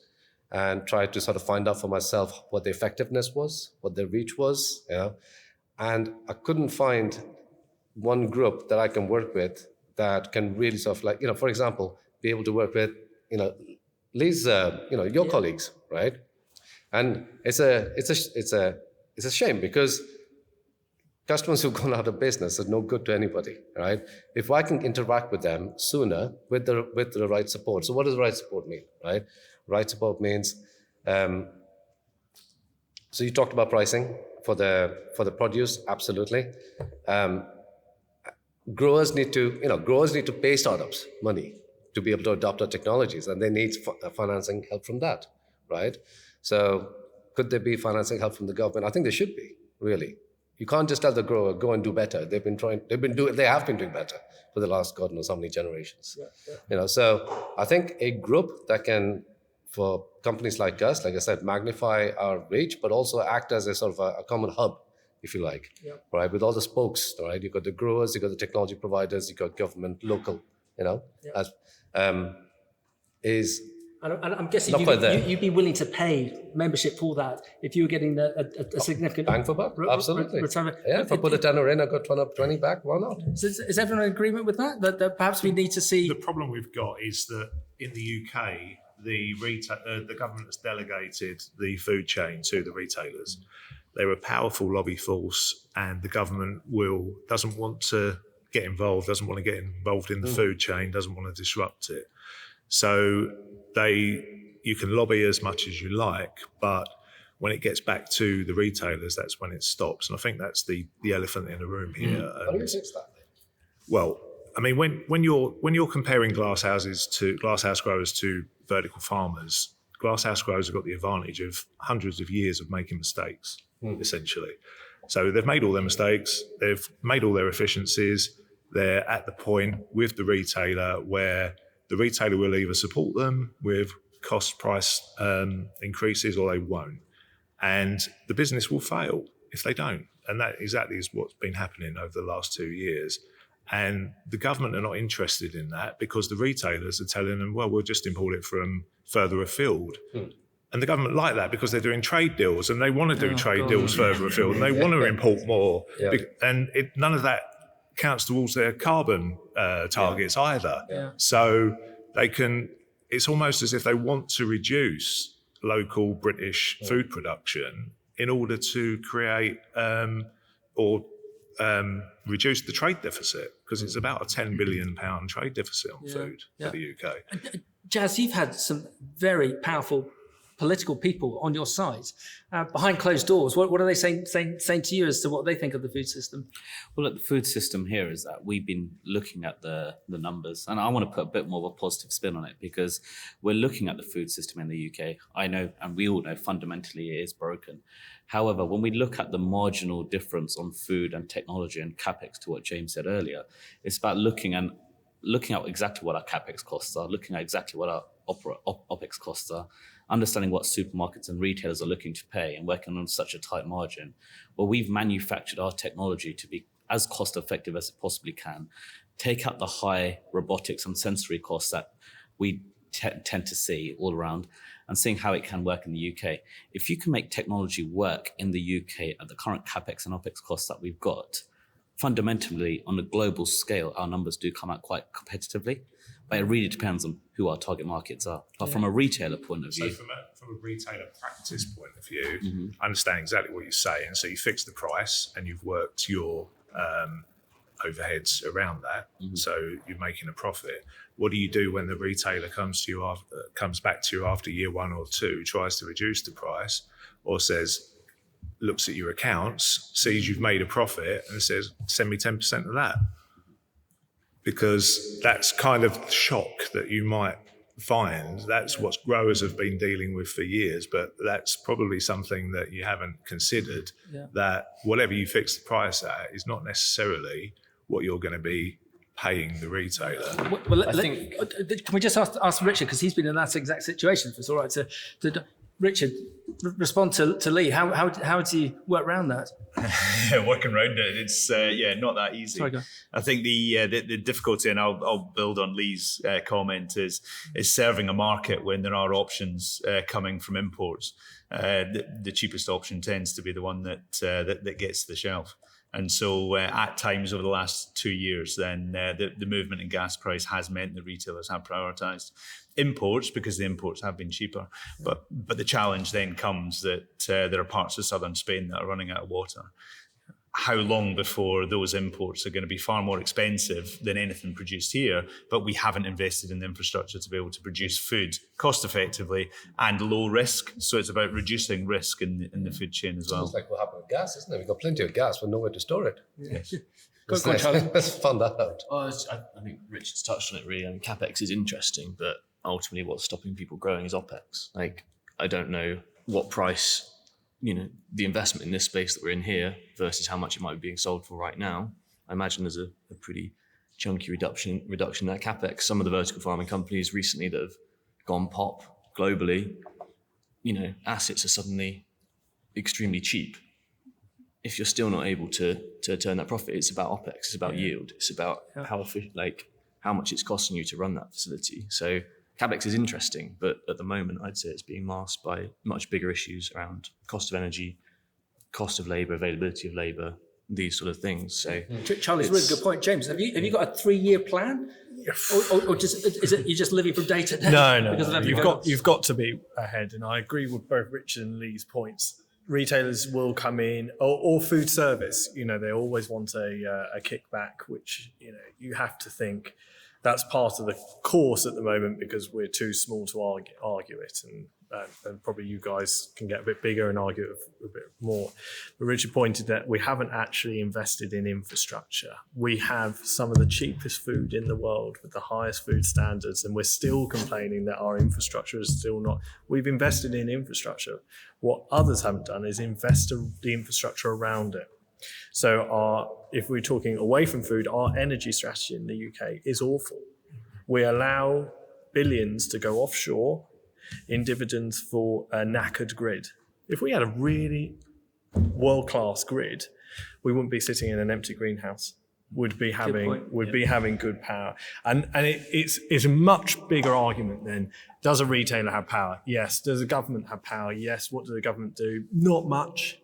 and tried to sort of find out for myself what the effectiveness was, what the reach was, and I couldn't find one group that I can work with that can really sort of for example, be able to work with, Lee's, your colleagues, right? And it's a shame because customers who've gone out of business are no good to anybody, right? If I can interact with them sooner with the right support. So what does right support mean, right? Right support means, so you talked about pricing for the produce, absolutely. Growers need to pay startups money to be able to adopt our technologies, and they need financing help from that, right? So could there be financing help from the government? I think there should be, really. You can't just tell the grower, go and do better. They have been doing better for the last God knows how many generations. So I think a group that can, for companies like us, like I said, magnify our reach, but also act as a sort of a common hub, if you like, right? With all the spokes, right? You've got the growers, you've got the technology providers, you've got government, local, And I'm guessing you'd be willing to pay membership for that if you were getting a significant bang for buck. Absolutely. Return. If I put a tenner in, I got 20 back. Why not? So is everyone in agreement with that? That perhaps we need to see. The problem we've got is that in the UK, the government has delegated the food chain to the retailers. They're a powerful lobby force, and the government doesn't want to get involved, doesn't want to get involved in the food chain, doesn't want to disrupt it. So you can lobby as much as you like, but when it gets back to the retailers, that's when it stops. And I think that's the elephant in the room here. How do you fix that? Well, I mean, when you're comparing glasshouse growers to vertical farmers, glasshouse growers have got the advantage of hundreds of years of making mistakes, essentially. So they've made all their mistakes, they've made all their efficiencies. They're at the point with the retailer where the retailer will either support them with cost price increases or they won't. And the business will fail if they don't. And that exactly is what's been happening over the last 2 years. And the government are not interested in that because the retailers are telling them, well, we'll just import it from further afield. And the government like that because they're doing trade deals and they want to do trade deals further afield and they want to import more. And none of that counts towards their carbon targets either. So it's almost as if they want to reduce local British food production in order to create reduce the trade deficit, because it's about a £10 billion trade deficit on food for the UK. Jazz, you've had some very powerful political people on your side behind closed doors. What are they saying to you as to what they think of the food system? Well, look, the food system here is that we've been looking at the numbers, and I want to put a bit more of a positive spin on it because we're looking at the food system in the UK. I know, and we all know, fundamentally it is broken. However, when we look at the marginal difference on food and technology and capex, to what James said earlier, it's about looking at exactly what our capex costs are, looking at exactly what our OPEX costs are, understanding what supermarkets and retailers are looking to pay and working on such a tight margin. Well, we've manufactured our technology to be as cost effective as it possibly can, take out the high robotics and sensory costs that we tend to see all around, and seeing how it can work in the UK. If you can make technology work in the UK at the current capex and OPEX costs that we've got, fundamentally, on a global scale, our numbers do come out quite competitively, but it really depends on who our target markets are. But from a retailer point of view, So from a retailer practice point of view, I understand exactly what you're saying. So you fix the price and you've worked your overheads around that. So you're making a profit. What do you do when the retailer comes back to you after year 1 or 2, tries to reduce the price, or looks at your accounts, sees you've made a profit and says, send me 10% of that? Because that's kind of the shock that you might find. That's what growers have been dealing with for years, but that's probably something that you haven't considered, that whatever you fix the price at is not necessarily what you're going to be paying the retailer. Well, can we just ask Richard, because he's been in that exact situation, if it's all right to Richard, respond to Lee. How do you work around that? Working around it, it's not that easy. Sorry, go. I think the difficulty, and I'll build on Lee's comment, is serving a market when there are options coming from imports. The cheapest option tends to be the one that gets to the shelf. And so at times over the last 2 years, then the movement in gas price has meant the retailers have prioritised imports because the imports have been cheaper. But the challenge then comes that there are parts of southern Spain that are running out of water. How long before those imports are going to be far more expensive than anything produced here, but we haven't invested in the infrastructure to be able to produce food cost effectively and low risk. So it's about reducing risk in the food chain as well. It's like what happened with gas, isn't it? We've got plenty of gas, but nowhere to store it. Yes. Go on, Charlie. Let's fund that out. I think Richard's touched on it really. I mean, CapEx is interesting, but ultimately what's stopping people growing is OpEx. Like, I don't know what price, the investment in this space that we're in here versus how much it might be being sold for right now. I imagine there's a pretty chunky reduction in that CapEx. Some of the vertical farming companies recently that have gone pop globally, assets are suddenly extremely cheap. If you're still not able to turn that profit, it's about OpEx, it's about yield, it's about how much it's costing you to run that facility. So CapEx is interesting, but at the moment, I'd say it's being masked by much bigger issues around cost of energy, cost of labour, availability of labour, these sort of things. So, Charlie's a really good point. James, have you got a 3-year plan, or just is it you're just living from day to day? No. You've got to be ahead, and I agree with both Richard and Lee's points. Retailers will come in, or food service. They always want a kickback, which you have to think. That's part of the course at the moment because we're too small to argue it, and probably you guys can get a bit bigger and argue it a bit more. But Richard pointed that we haven't actually invested in infrastructure. We have some of the cheapest food in the world with the highest food standards, and we're still complaining that our infrastructure is still not. We've invested in infrastructure. What others haven't done is invest the infrastructure around it. So if we're talking away from food, our energy strategy in the UK is awful. We allow billions to go offshore in dividends for a knackered grid. If we had a really world-class grid, we wouldn't be sitting in an empty greenhouse. We'd be having good power. And it's a much bigger argument than, does a retailer have power? Yes. Does the government have power? Yes. What does the government do? Not much,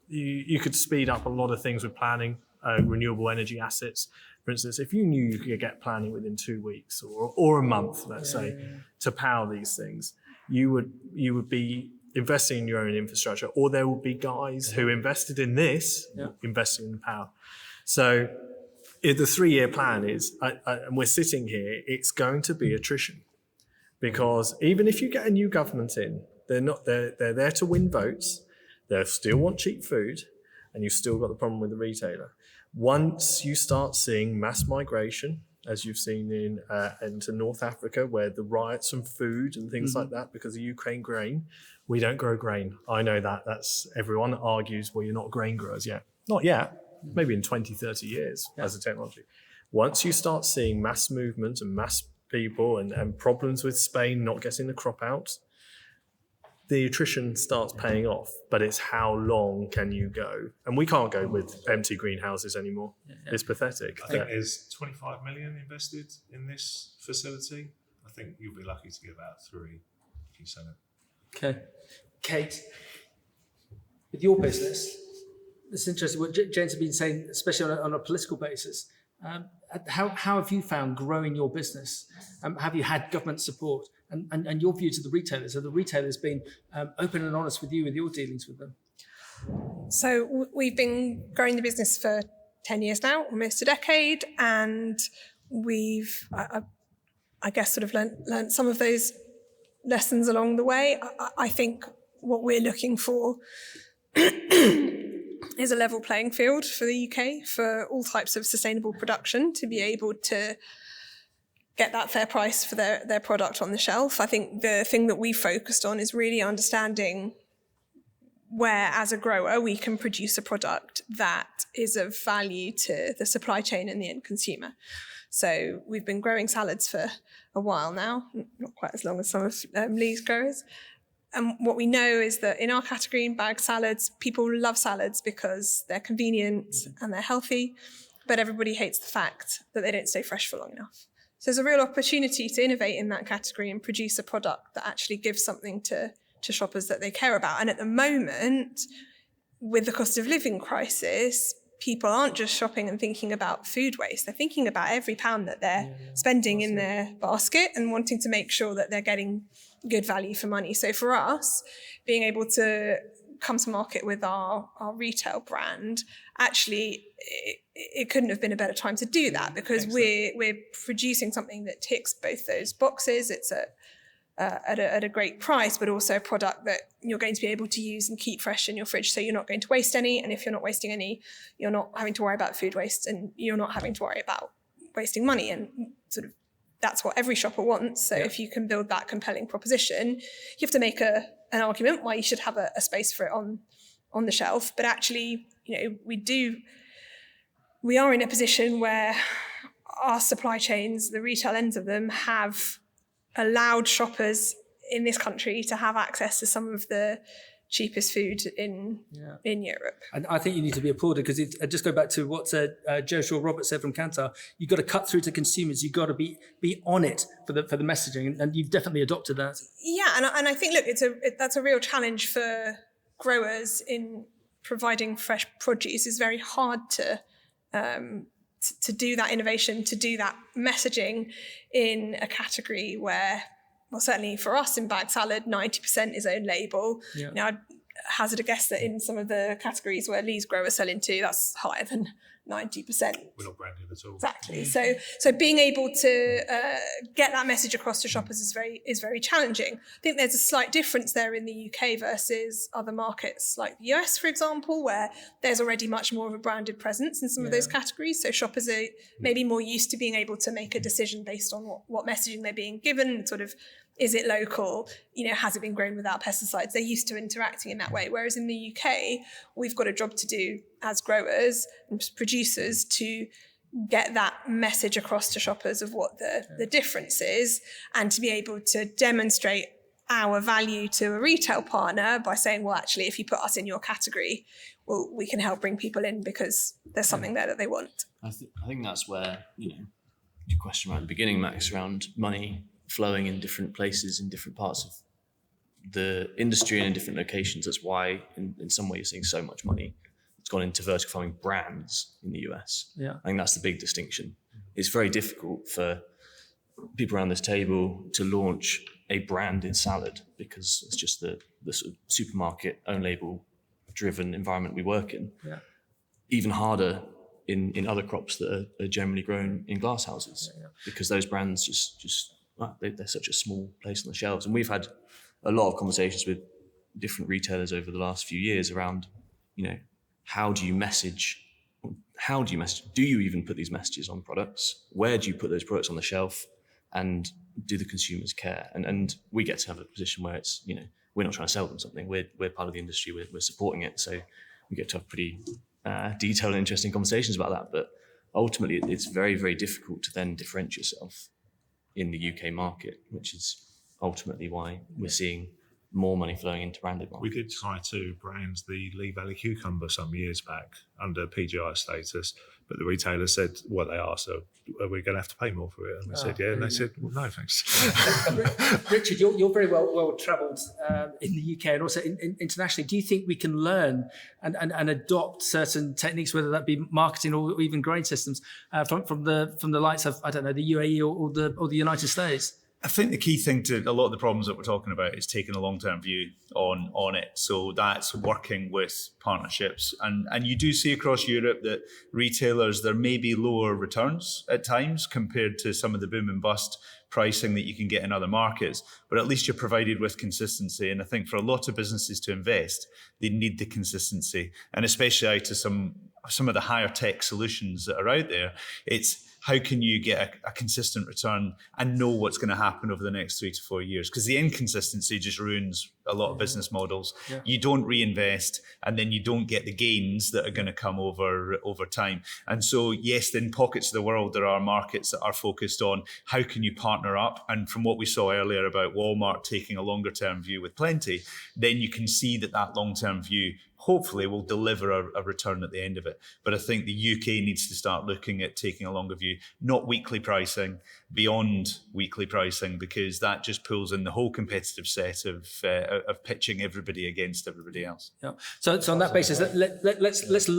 You could speed up a lot of things with planning, renewable energy assets. For instance, if you knew you could get planning within 2 weeks or a month, let's say, to power these things, you would be investing in your own infrastructure, or there would be guys who invested in this, investing in power. So if the 3-year plan is, and we're sitting here, it's going to be attrition. Because even if you get a new government in, they're there to win votes. They still want cheap food, and you've still got the problem with the retailer. Once you start seeing mass migration, as you've seen into North Africa, where the riots and food and things like that because of Ukraine grain, we don't grow grain. I know that. That's everyone argues, well, you're not grain growers yet. Not yet. Maybe in 20, 30 years as a technology. Once you start seeing mass movement and mass people and problems with Spain not getting the crop out, the attrition starts paying off, but it's how long can you go? And we can't go with empty greenhouses anymore. It's pathetic. I think there's 25 million invested in this facility. I think you'll be lucky to get about 3 if you sell it. Okay. Kate, with your business, It's interesting what James has been saying, especially on a political basis. How have you found growing your business? Have you had government support? And your view to the retailers? Have the retailers been open and honest with you with your dealings with them? So we've been growing the business for 10 years now, almost a decade, and we've, I guess, sort of learned some of those lessons along the way. I think what we're looking for is a level playing field for the UK for all types of sustainable production to be able to get that fair price for their product on the shelf. I think the thing that we focused on is really understanding where, as a grower, we can produce a product that is of value to the supply chain and the end consumer. So we've been growing salads for a while now, not quite as long as some of Lee's growers. And what we know is that in our category, in bagged salads, people love salads because they're convenient and they're healthy, but everybody hates the fact that they don't stay fresh for long enough. So there's a real opportunity to innovate in that category and produce a product that actually gives something to shoppers that they care about. And at the moment, with the cost of living crisis, people aren't just shopping and thinking about food waste. They're thinking about every pound that they're spending in their basket and wanting to make sure that they're getting good value for money. So for us, being able to come to market with our retail brand, actually, it couldn't have been a better time to do that, because we're producing something that ticks both those boxes. It's at a great price, but also a product that you're going to be able to use and keep fresh in your fridge, so you're not going to waste any. And if you're not wasting any, you're not having to worry about food waste, and you're not having to worry about wasting money. And sort of that's what every shopper wants. So if you can build that compelling proposition, you have to make an argument why you should have a space for it on the shelf. But actually, we are in a position where our supply chains, the retail ends of them, have allowed shoppers in this country to have access to some of the cheapest food in Europe. And I think you need to be applauded, because just go back to what Joe Shaw-Roberts said from Kantar. You've got to cut through to consumers. You've got to be on it for the messaging, and you've definitely adopted that. Yeah, and I think, look, that's a real challenge for growers in providing fresh produce. It's very hard to do that innovation, to do that messaging in a category where, well, certainly for us in bagged salad, 90% is own label. Yeah. Now, I'd hazard a guess that in some of the categories where Lee's growers sell into, that's higher than 90%. We're not branded at all. Exactly. So being able to get that message across to shoppers is very challenging. I think there's a slight difference there in the UK versus other markets like the US, for example, where there's already much more of a branded presence in some of those categories. So shoppers are maybe more used to being able to make a decision based on what messaging they're being given, sort of, is it local? Has it been grown without pesticides? They're used to interacting in that way. Whereas in the UK, we've got a job to do as growers and producers to get that message across to shoppers of what the difference is, and to be able to demonstrate our value to a retail partner by saying, well, actually, if you put us in your category, well, we can help bring people in because there's something there that they want. I think that's where, your question right at the beginning, Max, around money flowing in different places in different parts of the industry and in different locations. That's why in some way you're seeing so much money that's gone into vertical farming brands in the US. Yeah. I think that's the big distinction. It's very difficult for people around this table to launch a branded salad because it's just the sort of supermarket own label driven environment we work in. Yeah. Even harder in other crops that are generally grown in glass houses because those brands just they're such a small place on the shelves. And we've had a lot of conversations with different retailers over the last few years around, how do you message? Do you even put these messages on products? Where do you put those products on the shelf? And do the consumers care? And we get to have a position where it's, we're not trying to sell them something. We're part of the industry. We're supporting it. So we get to have pretty detailed and interesting conversations about that. But ultimately, it's very, very difficult to then differentiate yourself in the UK market, which is ultimately why we're seeing more money flowing into branded markets. We did try to brand the Lee Valley cucumber some years back under PGI status, But the retailer said, well, they are, so are we going to have to pay more for it? And we said, yeah. And they said, well, no, thanks. Richard, you're very well travelled in the UK and also internationally. Do you think we can learn and adopt certain techniques, whether that be marketing or even growing systems, from the likes of, I don't know, the UAE or the United States? I think the key thing to a lot of the problems that we're talking about is taking a long-term view on it. So that's working with partnerships. And you do see across Europe that retailers, there may be lower returns at times compared to some of the boom and bust pricing that you can get in other markets, but at least you're provided with consistency. And I think for a lot of businesses to invest, they need the consistency. And especially out to some of the higher tech solutions that are out there, it's how can you get a consistent return and know what's going to happen over the next 3 to 4 years? Because the inconsistency just ruins a lot of business models. Yeah. You don't reinvest, and then you don't get the gains that are going to come over time. And so, yes, in pockets of the world, there are markets that are focused on how can you partner up. And from what we saw earlier about Walmart taking a longer term view with Plenty, then you can see that long-term view hopefully will deliver a return at the end of it. But I think the UK needs to start looking at taking a longer view, not weekly pricing, beyond weekly pricing, because that just pulls in the whole competitive set of pitching everybody against everybody else. Yeah. So on that basis, let's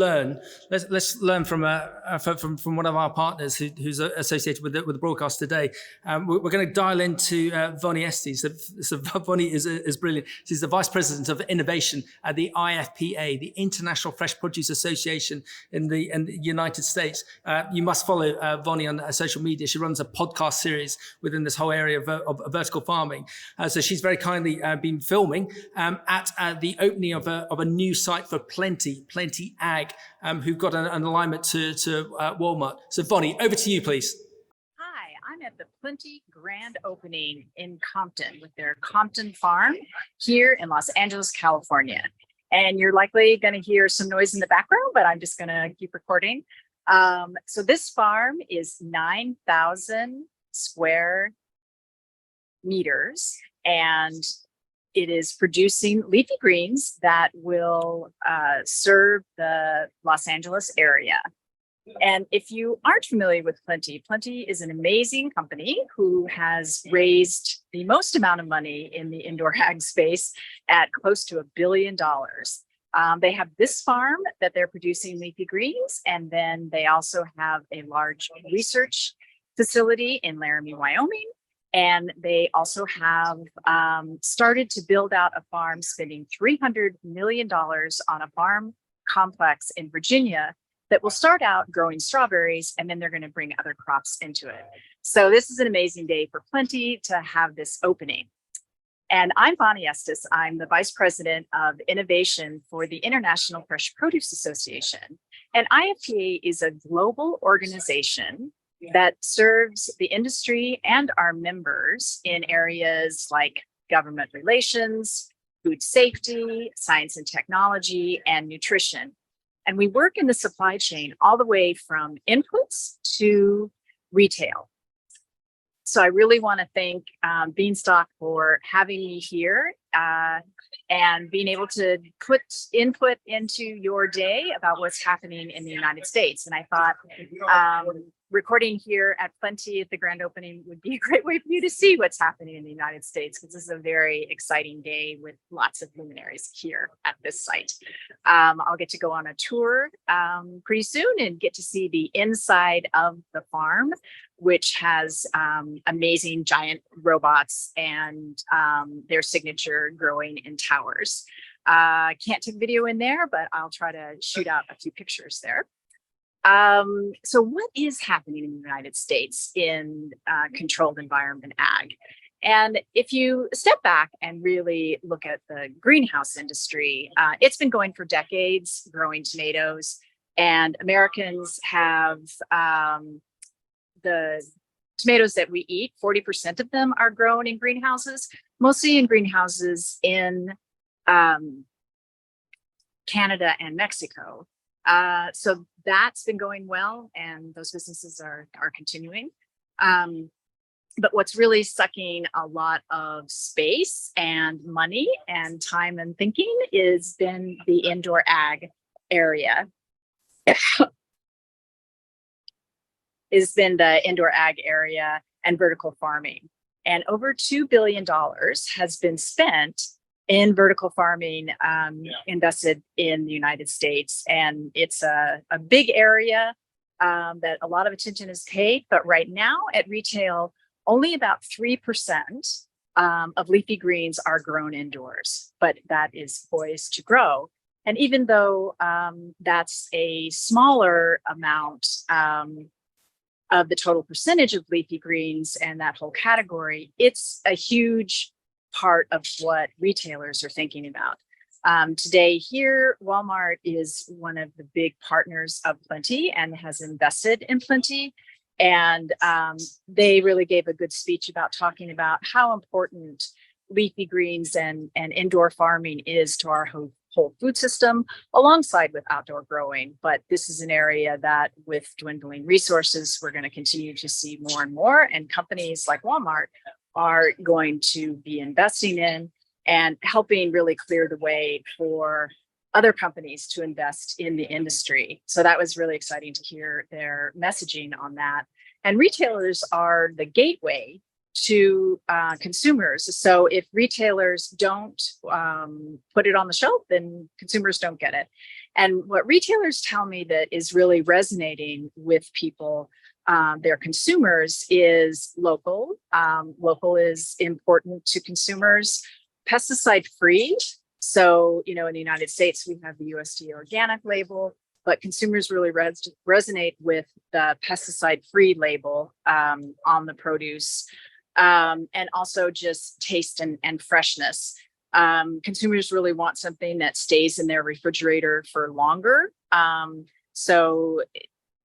learn from one of our partners who's associated with the broadcast today. We're going to dial into Vonnie Estes. So Vonnie is brilliant. She's the Vice President of Innovation at the IFPA, the International Fresh Produce Association in the United States. You must follow Vonnie on social media. She runs a podcast series within this whole area of vertical farming. So she's very kindly been filming at the opening of a new site for Plenty Ag, who've got an alignment to Walmart. So Vonnie, over to you, please. Hi, I'm at the Plenty grand opening in Compton with their Compton farm here in Los Angeles, California. And you're likely going to hear some noise in the background, but I'm just going to keep recording. So this farm is 9,000 square meters, and it is producing leafy greens that will serve the Los Angeles area. And if you aren't familiar with Plenty is an amazing company who has raised the most amount of money in the indoor ag space at close to $1 billion. They have this farm that they're producing leafy greens, and then they also have a large research facility in Laramie, Wyoming. And they also have started to build out a farm, spending $300 million on a farm complex in Virginia that will start out growing strawberries, and then they're going to bring other crops into it. So this is an amazing day for Plenty to have this opening. And I'm Bonnie Estes. I'm the Vice President of Innovation for the International Fresh Produce Association. And IFPA is a global organization that serves the industry and our members in areas like government relations, food safety, science and technology, and nutrition. And we work in the supply chain all the way from inputs to retail. So I really want to thank Beanstalk for having me here and being able to put input into your day about what's happening in the United States. And I thought recording here at Plenty at the grand opening would be a great way for you to see what's happening in the United States, because this is a very exciting day with lots of luminaries here at this site. I'll get to go on a tour pretty soon and get to see the inside of the farm, which has amazing giant robots and their signature growing in towers. Can't take video in there, but I'll try to shoot out a few pictures there. So what is happening in the United States in controlled environment ag? And if you step back and really look at the greenhouse industry, it's been going for decades, growing tomatoes, and Americans have the tomatoes that we eat, 40% of them are grown in greenhouses, mostly in greenhouses in Canada and Mexico. So that's been going well, and those businesses are continuing. But what's really sucking a lot of space and money and time and thinking is been the indoor ag area. has been the indoor ag area and vertical farming. And over $2 billion has been spent in vertical farming, invested in the United States. And it's a big area that a lot of attention is paid. But right now at retail, only about 3% of leafy greens are grown indoors, but that is poised to grow. And even though that's a smaller amount of the total percentage of leafy greens and that whole category, it's a huge part of what retailers are thinking about. Today here, Walmart is one of the big partners of Plenty and has invested in Plenty. And they really gave a good speech about talking about how important leafy greens and indoor farming is to our whole food system, alongside with outdoor growing. But this is an area that with dwindling resources, we're going to continue to see more and more. And companies like Walmart are going to be investing in and helping really clear the way for other companies to invest in the industry. So that was really exciting to hear their messaging on that. And retailers are the gateway to consumers. So if retailers don't put it on the shelf, then consumers don't get it. And what retailers tell me that is really resonating with people, their consumers, is local. Local is important to consumers. Pesticide free. So, in the United States, we have the USDA organic label, but consumers really resonate with the pesticide free label on the produce. And also just taste and freshness. Consumers really want something that stays in their refrigerator for longer. So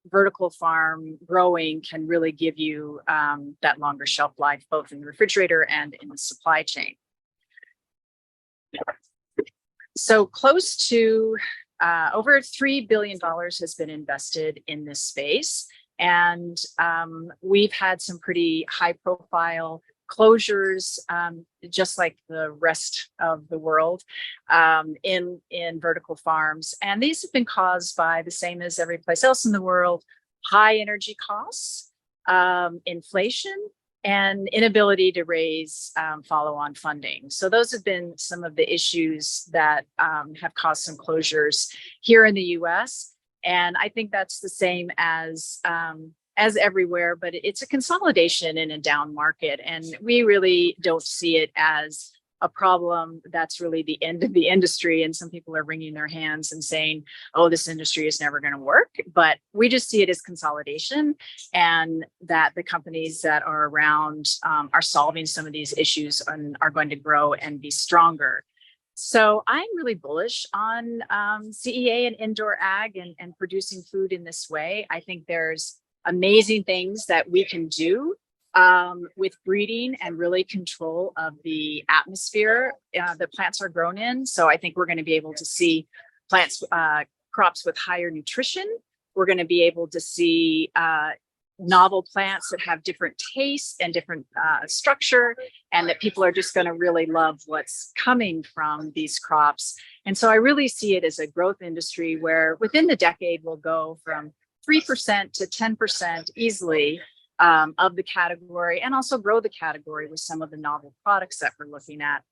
vertical farm growing can really give you that longer shelf life, both in the refrigerator and in the supply chain. So close to over $3 billion has been invested in this space. And we've had some pretty high profile closures, just like the rest of the world, in vertical farms. And these have been caused by the same as every place else in the world: high energy costs, inflation, and inability to raise follow-on funding. So those have been some of the issues that have caused some closures here in the US. And I think that's the same as everywhere, but it's a consolidation in a down market. And we really don't see it as a problem that's really the end of the industry. And some people are wringing their hands and saying, oh, this industry is never going to work. But we just see it as consolidation, and that the companies that are around are solving some of these issues and are going to grow and be stronger. So I'm really bullish on CEA and indoor ag and producing food in this way. I think there's amazing things that we can do with breeding and really control of the atmosphere that plants are grown in. So I think we're going to be able to see crops with higher nutrition. We're going to be able to see novel plants that have different tastes and different structure, and that people are just going to really love what's coming from these crops. And so I really see it as a growth industry where within the decade we'll go from 3% to 10% easily of the category, and also grow the category with some of the novel products that we're looking at.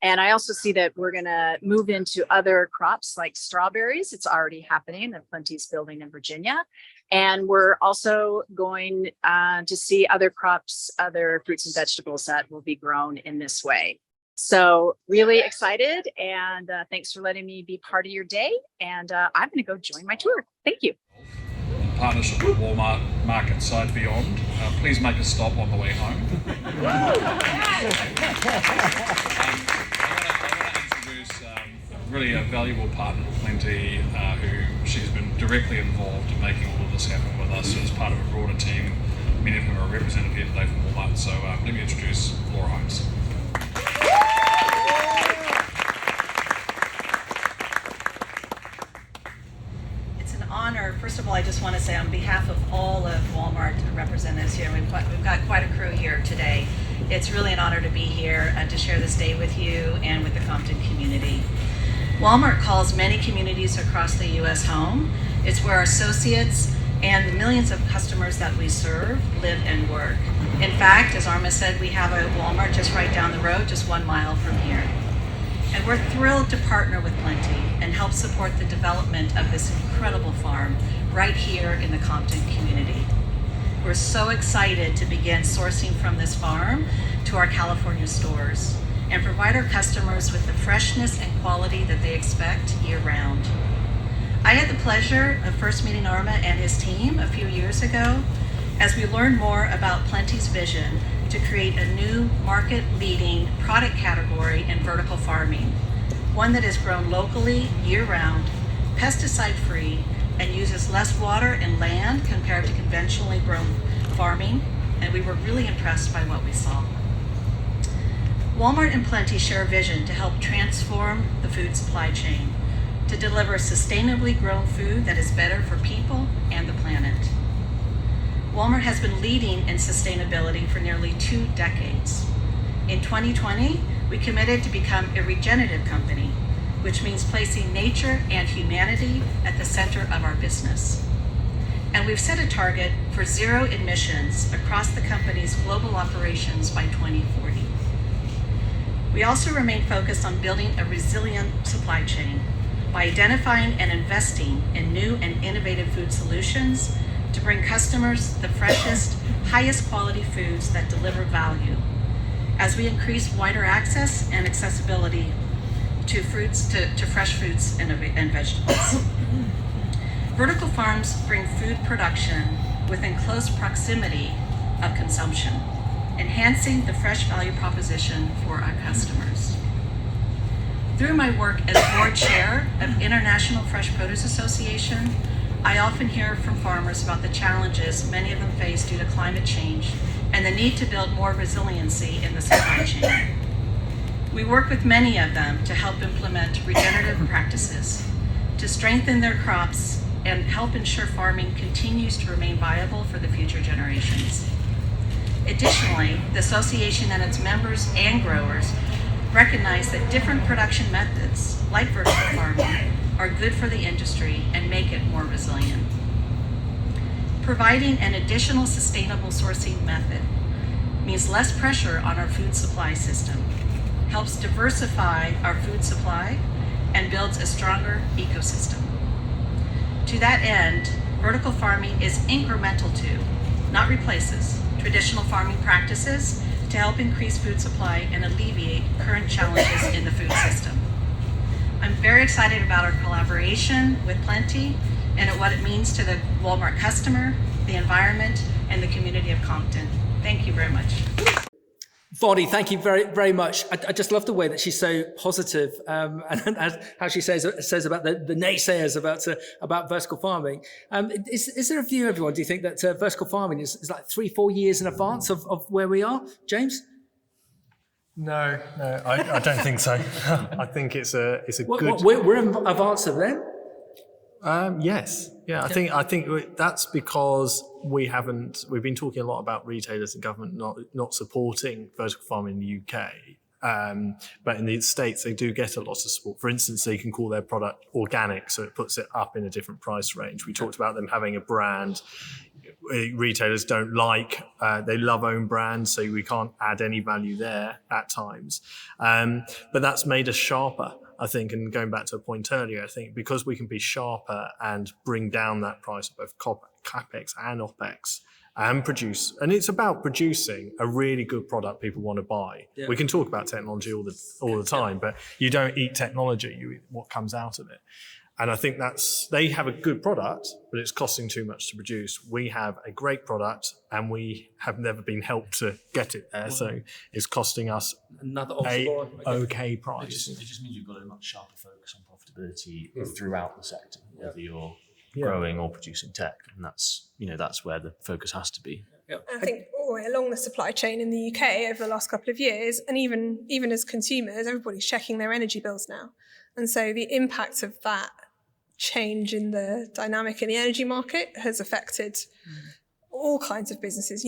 And I also see that we're going to move into other crops like strawberries. It's already happening at Plenty's building in Virginia. And we're also going to see other crops, other fruits and vegetables that will be grown in this way. So really excited, and thanks for letting me be part of your day. And I'm going to go join my tour. Thank you. In partnership with Walmart Market Site Beyond, please make a stop on the way home. I want to introduce really a valuable partner to Plenty, who she's been directly involved in making all of this happen with us as part of a broader team. Many of whom are represented here today from Walmart. So let me introduce Laura Holmes. First of all, I just want to say on behalf of all of Walmart representatives here, we've got quite a crew here today. It's really an honor to be here and to share this day with you and with the Compton community. Walmart calls many communities across the U.S. home. It's where our associates and the millions of customers that we serve live and work. In fact, as Arma said, we have a Walmart just right down the road, just 1 mile from here. And we're thrilled to partner with Plenty and help support the development of this incredible farm right here in the Compton community. We're so excited to begin sourcing from this farm to our California stores and provide our customers with the freshness and quality that they expect year-round. I had the pleasure of first meeting Arma and his team a few years ago as we learned more about Plenty's vision to create a new market-leading product category in vertical farming, one that is grown locally year-round, pesticide-free, and uses less water and land compared to conventionally grown farming, and we were really impressed by what we saw. Walmart and Plenty share a vision to help transform the food supply chain, to deliver sustainably grown food that is better for people and the planet. Walmart has been leading in sustainability for nearly 2 decades. In 2020, we committed to become a regenerative company, which means placing nature and humanity at the center of our business. And we've set a target for 0 emissions across the company's global operations by 2040. We also remain focused on building a resilient supply chain by identifying and investing in new and innovative food solutions to bring customers the freshest, highest quality foods that deliver value as we increase wider access and accessibility to fruits, to fresh fruits and vegetables. Vertical farms bring food production within close proximity of consumption, enhancing the fresh value proposition for our customers. Through my work as board chair of International Fresh Produce Association, I often hear from farmers about the challenges many of them face due to climate change and the need to build more resiliency in the supply chain. We work with many of them to help implement regenerative practices, to strengthen their crops and help ensure farming continues to remain viable for the future generations. Additionally, the association and its members and growers recognize that different production methods, like vertical farming, are good for the industry and make it more resilient. Providing an additional sustainable sourcing method means less pressure on our food supply system, helps diversify our food supply, and builds a stronger ecosystem. To that end, vertical farming is incremental to, not replaces, traditional farming practices to help increase food supply and alleviate current challenges in the food system. I'm very excited about our collaboration with Plenty and at what it means to the Walmart customer, the environment, and the community of Compton. Thank you very much. Vonnie, thank you very, very much. I just love the way that she's so positive, and how she says about the naysayers about vertical farming. Is there a view, everyone? Do you think that vertical farming is like 3-4 years in advance of where we are, James? No, I don't think so. I think it's a good. We're in advance of them. Yes, yeah. I think that's because we've been talking a lot about retailers and government not supporting vertical farming in the UK. But in the States, they do get a lot of support. For instance, they can call their product organic, so it puts it up in a different price range. We talked about them having a brand. Retailers don't like, they love own brands, so we can't add any value there at times. But that's made us sharper, I think, and going back to a point earlier, I think because we can be sharper and bring down that price of both CapEx and OpEx and produce, and it's about producing a really good product people want to buy. Yeah. We can talk about technology all the time, but you don't eat technology, you eat what comes out of it. And I think they have a good product, but it's costing too much to produce. We have a great product and we have never been helped to get it there. Wow. So it's costing us another okay price. It just means you've got a much sharper focus on profitability throughout the sector, whether you're growing or producing tech. And that's where the focus has to be. Yeah. I think all the way along the supply chain in the UK over the last couple of years, and even as consumers, everybody's checking their energy bills now. And so the impact of that change in the dynamic in the energy market has affected all kinds of businesses,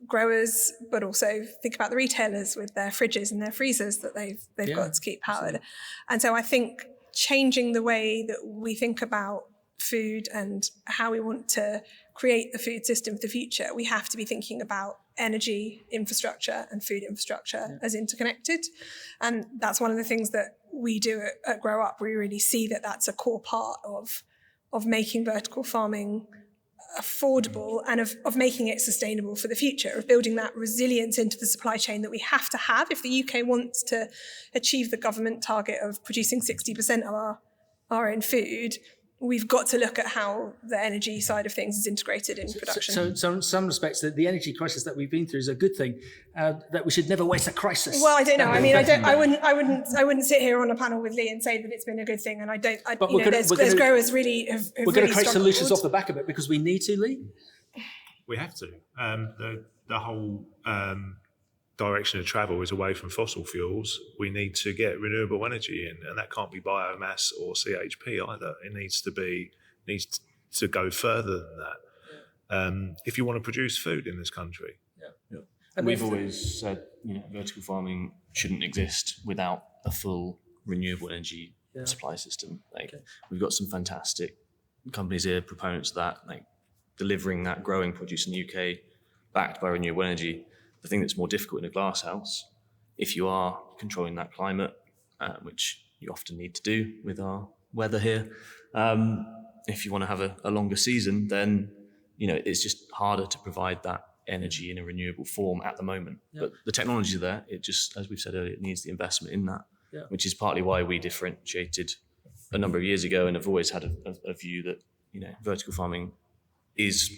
growers, but also think about the retailers with their fridges and their freezers that they've got to keep powered. And so I think changing the way that we think about food and how we want to create the food system for the future, we have to be thinking about energy infrastructure and food infrastructure as interconnected. And that's one of the things that we do at GrowUp. We really see that that's a core part of making vertical farming affordable and of making it sustainable for the future, of building that resilience into the supply chain that we have to have if the UK wants to achieve the government target of producing 60% of our own food. We've got to look at how the energy side of things is integrated in production. So in some respects, the energy crisis that we've been through is a good thing. That we should never waste a crisis. Well, I don't know. I mean, I wouldn't sit here on a panel with Lee and say that it's been a good thing. And I don't. There's growers really have we're going to create solutions off the back of it because we need to, Lee. We have to. The whole direction of travel is away from fossil fuels. We need to get renewable energy in, and that can't be biomass or CHP either. It needs to go further than that. If you want to produce food in this country. Yeah. And we've always said, vertical farming shouldn't exist without a full renewable energy supply system. We've got some fantastic companies here, proponents of that, like delivering that growing produce in the UK backed by renewable energy. The thing that's more difficult in a glasshouse, if you are controlling that climate, which you often need to do with our weather here, if you want to have a longer season, then it's just harder to provide that energy in a renewable form at the moment. But the technology there, it just, as we've said earlier, it needs the investment in that, which is partly why we differentiated a number of years ago and have always had a view that vertical farming is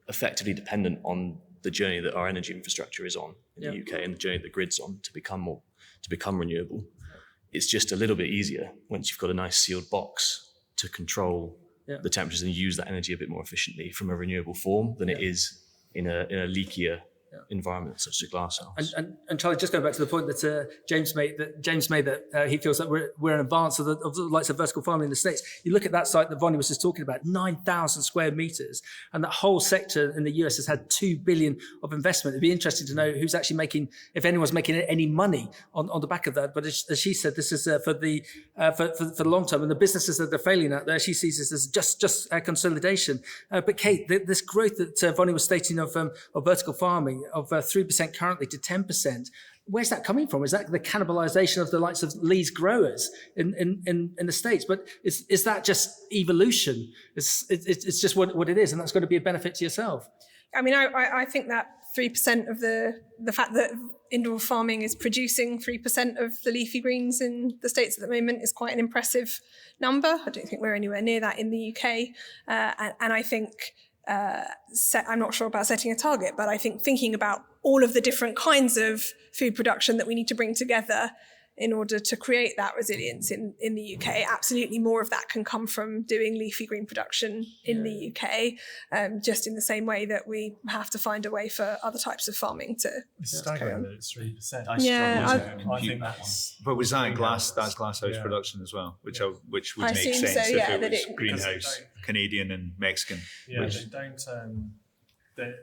effectively dependent on the journey that our energy infrastructure is on in the UK and the journey the grid's on to become renewable. It's just a little bit easier once you've got a nice sealed box to control the temperatures and use that energy a bit more efficiently from a renewable form than it is in a leakier environment such as a glasshouse. And Charlie, just going back to the point that James made, that he feels that we're in advance of the likes of vertical farming in the States. You look at that site that Vonnie was just talking about, 9,000 square meters, and that whole sector in the US has had $2 billion of investment. It'd be interesting to know who's actually making, if anyone's making any money on the back of that. But as she said, this is for the long term, and the businesses that they're failing at there, she sees this as just consolidation. But Kate, this growth that Vonnie was stating of vertical farming, of 3% currently to 10%. Where's that coming from? Is that the cannibalization of the likes of Lee's growers in the States? But is that just evolution? It's just what it is, and that's going to be a benefit to yourself. I mean, I think that 3% of the fact that indoor farming is producing 3% of the leafy greens in the States at the moment is quite an impressive number. I don't think we're anywhere near that in the UK. And I think I'm not sure about setting a target, but I think thinking about all of the different kinds of food production that we need to bring together in order to create that resilience in the UK. Absolutely more of that can come from doing leafy green production in the UK, just in the same way that we have to find a way for other types of farming to carry on. It's 3%. I think that's. But was that that's glasshouse production as well, which would make sense if it was greenhouse, Canadian and Mexican. Yeah, the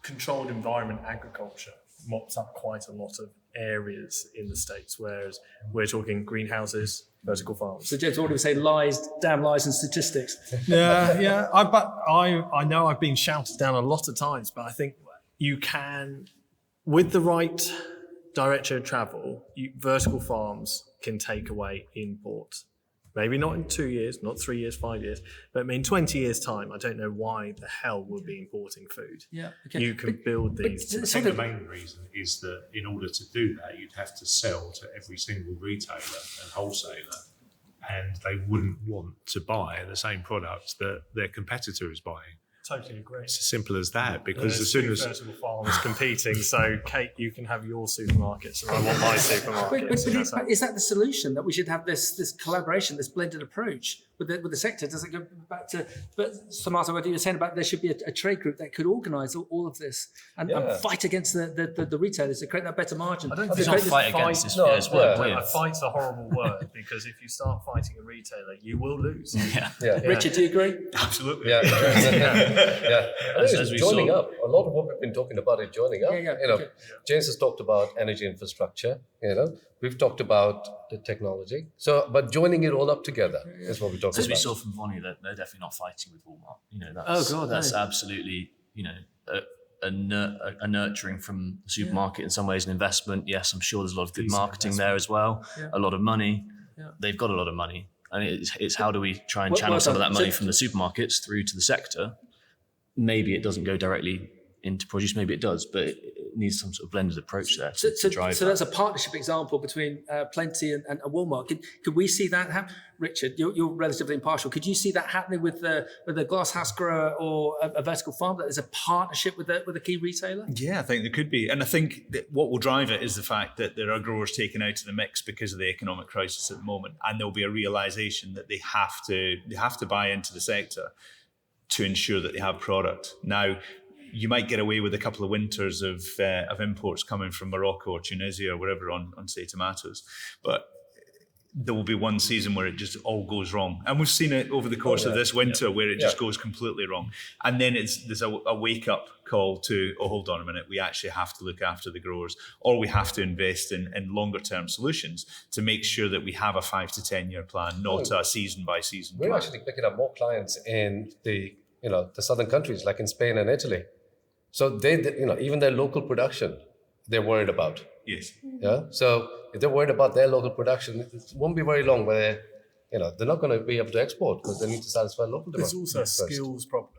controlled environment agriculture mops up quite a lot of areas in the States, whereas we're talking greenhouses, vertical farms. So James, what do we say? Damn lies and statistics. Yeah. I know I've been shouted down a lot of times, but I think you can, with the right direction of travel, vertical farms can take away import. Maybe not in 2 years, not 3 years, 5 years, but in 20 years' time, I don't know why the hell we'll be importing food. Yeah, okay. You can build these. I think the main reason is that in order to do that, you'd have to sell to every single retailer and wholesaler, and they wouldn't want to buy the same products that their competitor is buying. Totally agree. It's as simple as that, because as soon as vertical farmers competing, so Kate, you can have your supermarkets, and I want my supermarkets. But is that the solution, that we should have this collaboration, this blended approach with the sector? Does it go back to? But Sumanta, what you were saying about there should be a trade group that could organise all of this and fight against the retailers to create that better margin. I don't think fight against this. Fight's a horrible word, because if you start fighting a retailer, you will lose. Richard, do you agree? absolutely. Yeah. Yeah, I think As it's we joining saw- up. A lot of what we've been talking about is joining up. James has talked about energy infrastructure. We've talked about the technology. So, but joining it all up together is what we're talking As we about. saw from Vonnie, that they're definitely not fighting with Walmart. That's absolutely a nurturing from the supermarket in some ways, an investment. Yes, I'm sure there's a lot of good marketing there as well. A lot of money. They've got a lot of money. And it's how do we try and channel some of that money from the supermarkets through to the sector? Maybe it doesn't go directly into produce, maybe it does, but it needs some sort of blended approach there to drive so that's a partnership example between Plenty and Walmart. Could we see that happen? Richard, you're relatively impartial. Could you see that happening with the glasshouse grower or a vertical farm, that there's a partnership with a key retailer? Yeah, I think there could be. And I think that what will drive it is the fact that there are growers taken out of the mix because of the economic crisis at the moment. And there'll be a realization that they have to buy into the sector to ensure that they have product. Now, you might get away with a couple of winters of imports coming from Morocco or Tunisia or wherever on say, tomatoes. But there will be one season where it just all goes wrong. And we've seen it over the course of this winter where it just goes completely wrong. And then there's a wake-up call to, oh, hold on a minute, we actually have to look after the growers, or we have to invest in longer-term solutions to make sure that we have a 5 to 10 year plan, not a season-by-season plan. We're actually picking up more clients in the southern countries, like in Spain and Italy. So they even their local production, they're worried about. Yes. Yeah. So if they're worried about their local production, it won't be very long where they're not going to be able to export because they need to satisfy local demand. There's also a skills problem.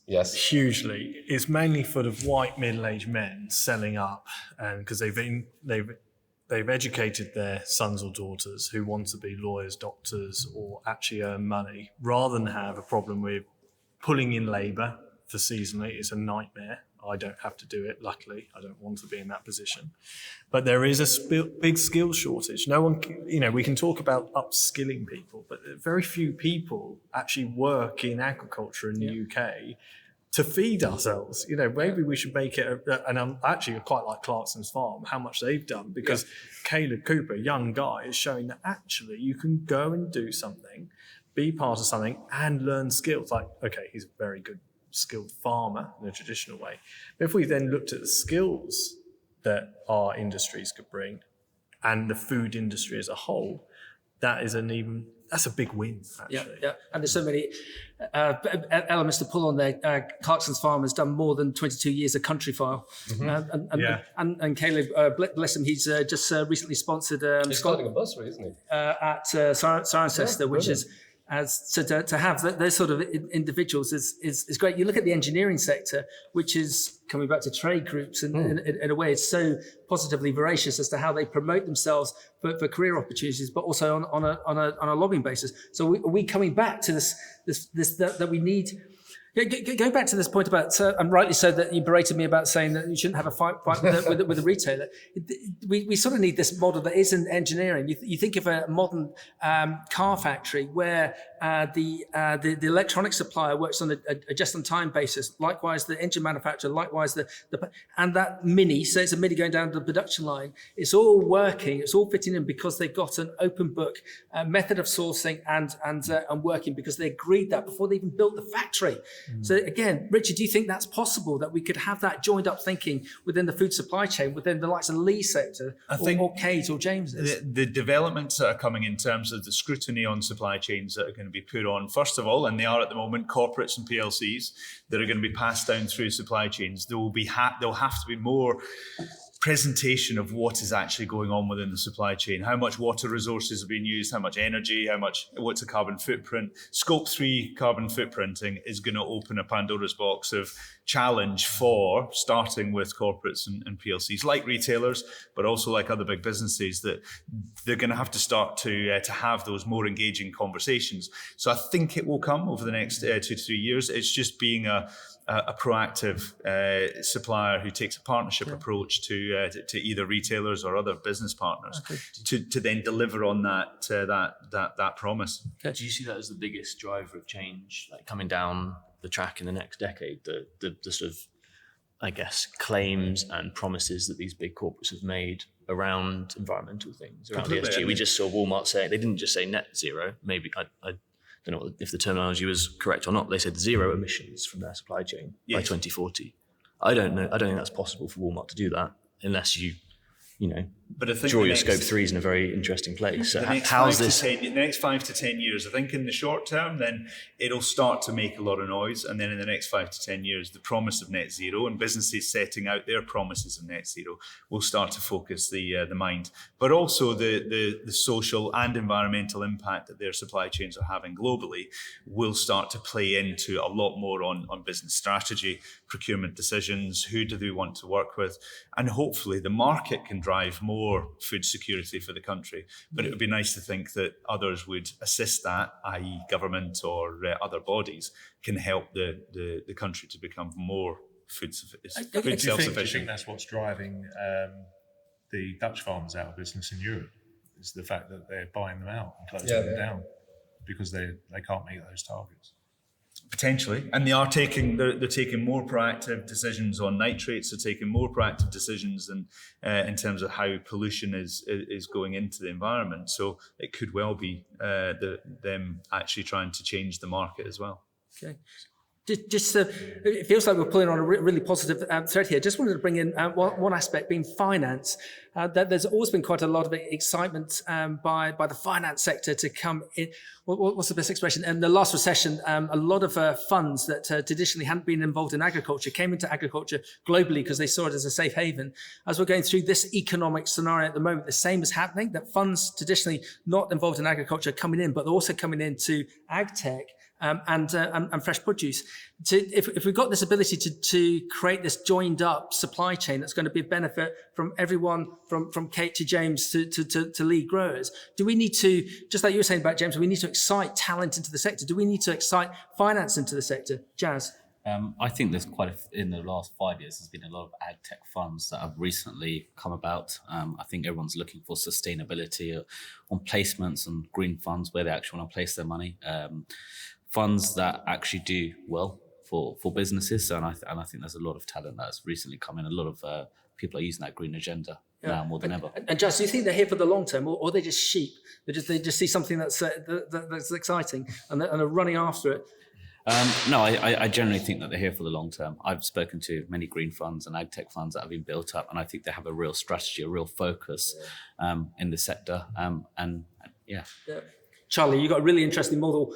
Yes. Hugely. It's mainly for the white middle-aged men selling up, and because they've educated their sons or daughters who want to be lawyers, doctors, or actually earn money, rather than have a problem with pulling in labour for seasonally. It's a nightmare. I don't have to do it, luckily. I don't want to be in that position. But there is a big skills shortage. No one, we can talk about upskilling people, but very few people actually work in agriculture in the UK to feed ourselves. Maybe we should make it, and I'm actually quite like Clarkson's Farm, how much they've done, because Caleb Cooper, young guy, is showing that actually you can go and do something, be part of something, and learn skills. Like, okay, he's a very good skilled farmer in a traditional way. But if we then looked at the skills that our industries could bring and the food industry as a whole, that's a big win, actually. Yeah. And there's so many elements to pull on there. Clarkson's Farm has done more than 22 years of country file. And Caleb, bless him, he's just recently sponsored he's starting a bursary, isn't he? At Cirencester, which is to have those sort of individuals is great. You look at the engineering sector, which is coming back to trade groups, and in a way, it's so positively voracious as to how they promote themselves for career opportunities, but also on a lobbying basis. So are we coming back to this that we need? Going back to this point about, and rightly so, that you berated me about saying that you shouldn't have a fight with a retailer. We sort of need this model that isn't engineering. You think of a modern car factory where the electronic supplier works on a just-in-time basis. Likewise, the engine manufacturer. Likewise, and that Mini. So it's a Mini going down to the production line. It's all working. It's all fitting in because they've got an open book method of sourcing and working, because they agreed that before they even built the factory. So again, Richard, do you think that's possible, that we could have that joined up thinking within the food supply chain, within the likes of Lee's sector, or Kate or James's? The developments that are coming in terms of the scrutiny on supply chains that are going to be put on, first of all, and they are at the moment, corporates and PLCs that are going to be passed down through supply chains. There'll have to be more presentation of what is actually going on within the supply chain, how much water resources are being used, how much energy, what's the carbon footprint. Scope 3 carbon footprinting is going to open a Pandora's box of challenge for starting with corporates and PLCs like retailers, but also like other big businesses, that they're going to have to start to have those more engaging conversations. So I think it will come over the next 2 to 3 years. It's just being a proactive supplier who takes a partnership approach to either retailers or other business partners to then deliver on that promise. Do you see that as the biggest driver of change, like coming down the track in the next decade? The sort of, I guess, claims and promises that these big corporates have made around environmental things, around ESG. We just saw Walmart say, they didn't just say net zero. Maybe I don't know if the terminology was correct or not. They said 0 emissions from their supply chain by 2040. I don't know. I don't think that's possible for Walmart to do that unless you but I think draw your scope 3s in a very interesting place. So how's this? The next 5 to 10 years, I think in the short term, then it'll start to make a lot of noise. And then in the next 5 to 10 years, the promise of net zero and businesses setting out their promises of net zero will start to focus the mind. But also the social and environmental impact that their supply chains are having globally will start to play into a lot more on business strategy, procurement decisions, who do they want to work with, and hopefully the market can drive more food security for the country. But it would be nice to think that others would assist that, i.e. government or other bodies can help the country to become more food self-sufficient. Do you think that's what's driving the Dutch farmers out of business in Europe? Is the fact that they're buying them out and closing them down because they can't meet those targets? Potentially, and they're taking more proactive decisions on nitrates. They're taking more proactive decisions in terms of how pollution is going into the environment. So it could well be them actually trying to change the market as well. Okay. It feels like we're pulling on a really positive thread here. Just wanted to bring in one aspect, being finance. That there's always been quite a lot of excitement by the finance sector to come in. What's the best expression? In the last recession, a lot of funds that traditionally hadn't been involved in agriculture came into agriculture globally because they saw it as a safe haven. As we're going through this economic scenario at the moment, the same is happening, that funds traditionally not involved in agriculture are coming in, but they're also coming into Agtech. And fresh produce. If we've got this ability to create this joined up supply chain that's going to be a benefit from everyone from Kate to James to lead growers, do we need to, just like you were saying about James, we need to excite talent into the sector? Do we need to excite finance into the sector? Jazz? I think there's in the last 5 years, there's been a lot of ag tech funds that have recently come about. I think everyone's looking for sustainability on placements and green funds where they actually want to place their money. Funds that actually do well for businesses. So, and I think there's a lot of talent that's recently come in. A lot of people are using that green agenda now more than ever. And Jazz, do you think they're here for the long term, or are they just sheep? They just see something that's exciting and they're running after it? No, I generally think that they're here for the long term. I've spoken to many green funds and ag tech funds that have been built up, and I think they have a real strategy, a real focus in the sector. Charlie, you've got a really interesting model,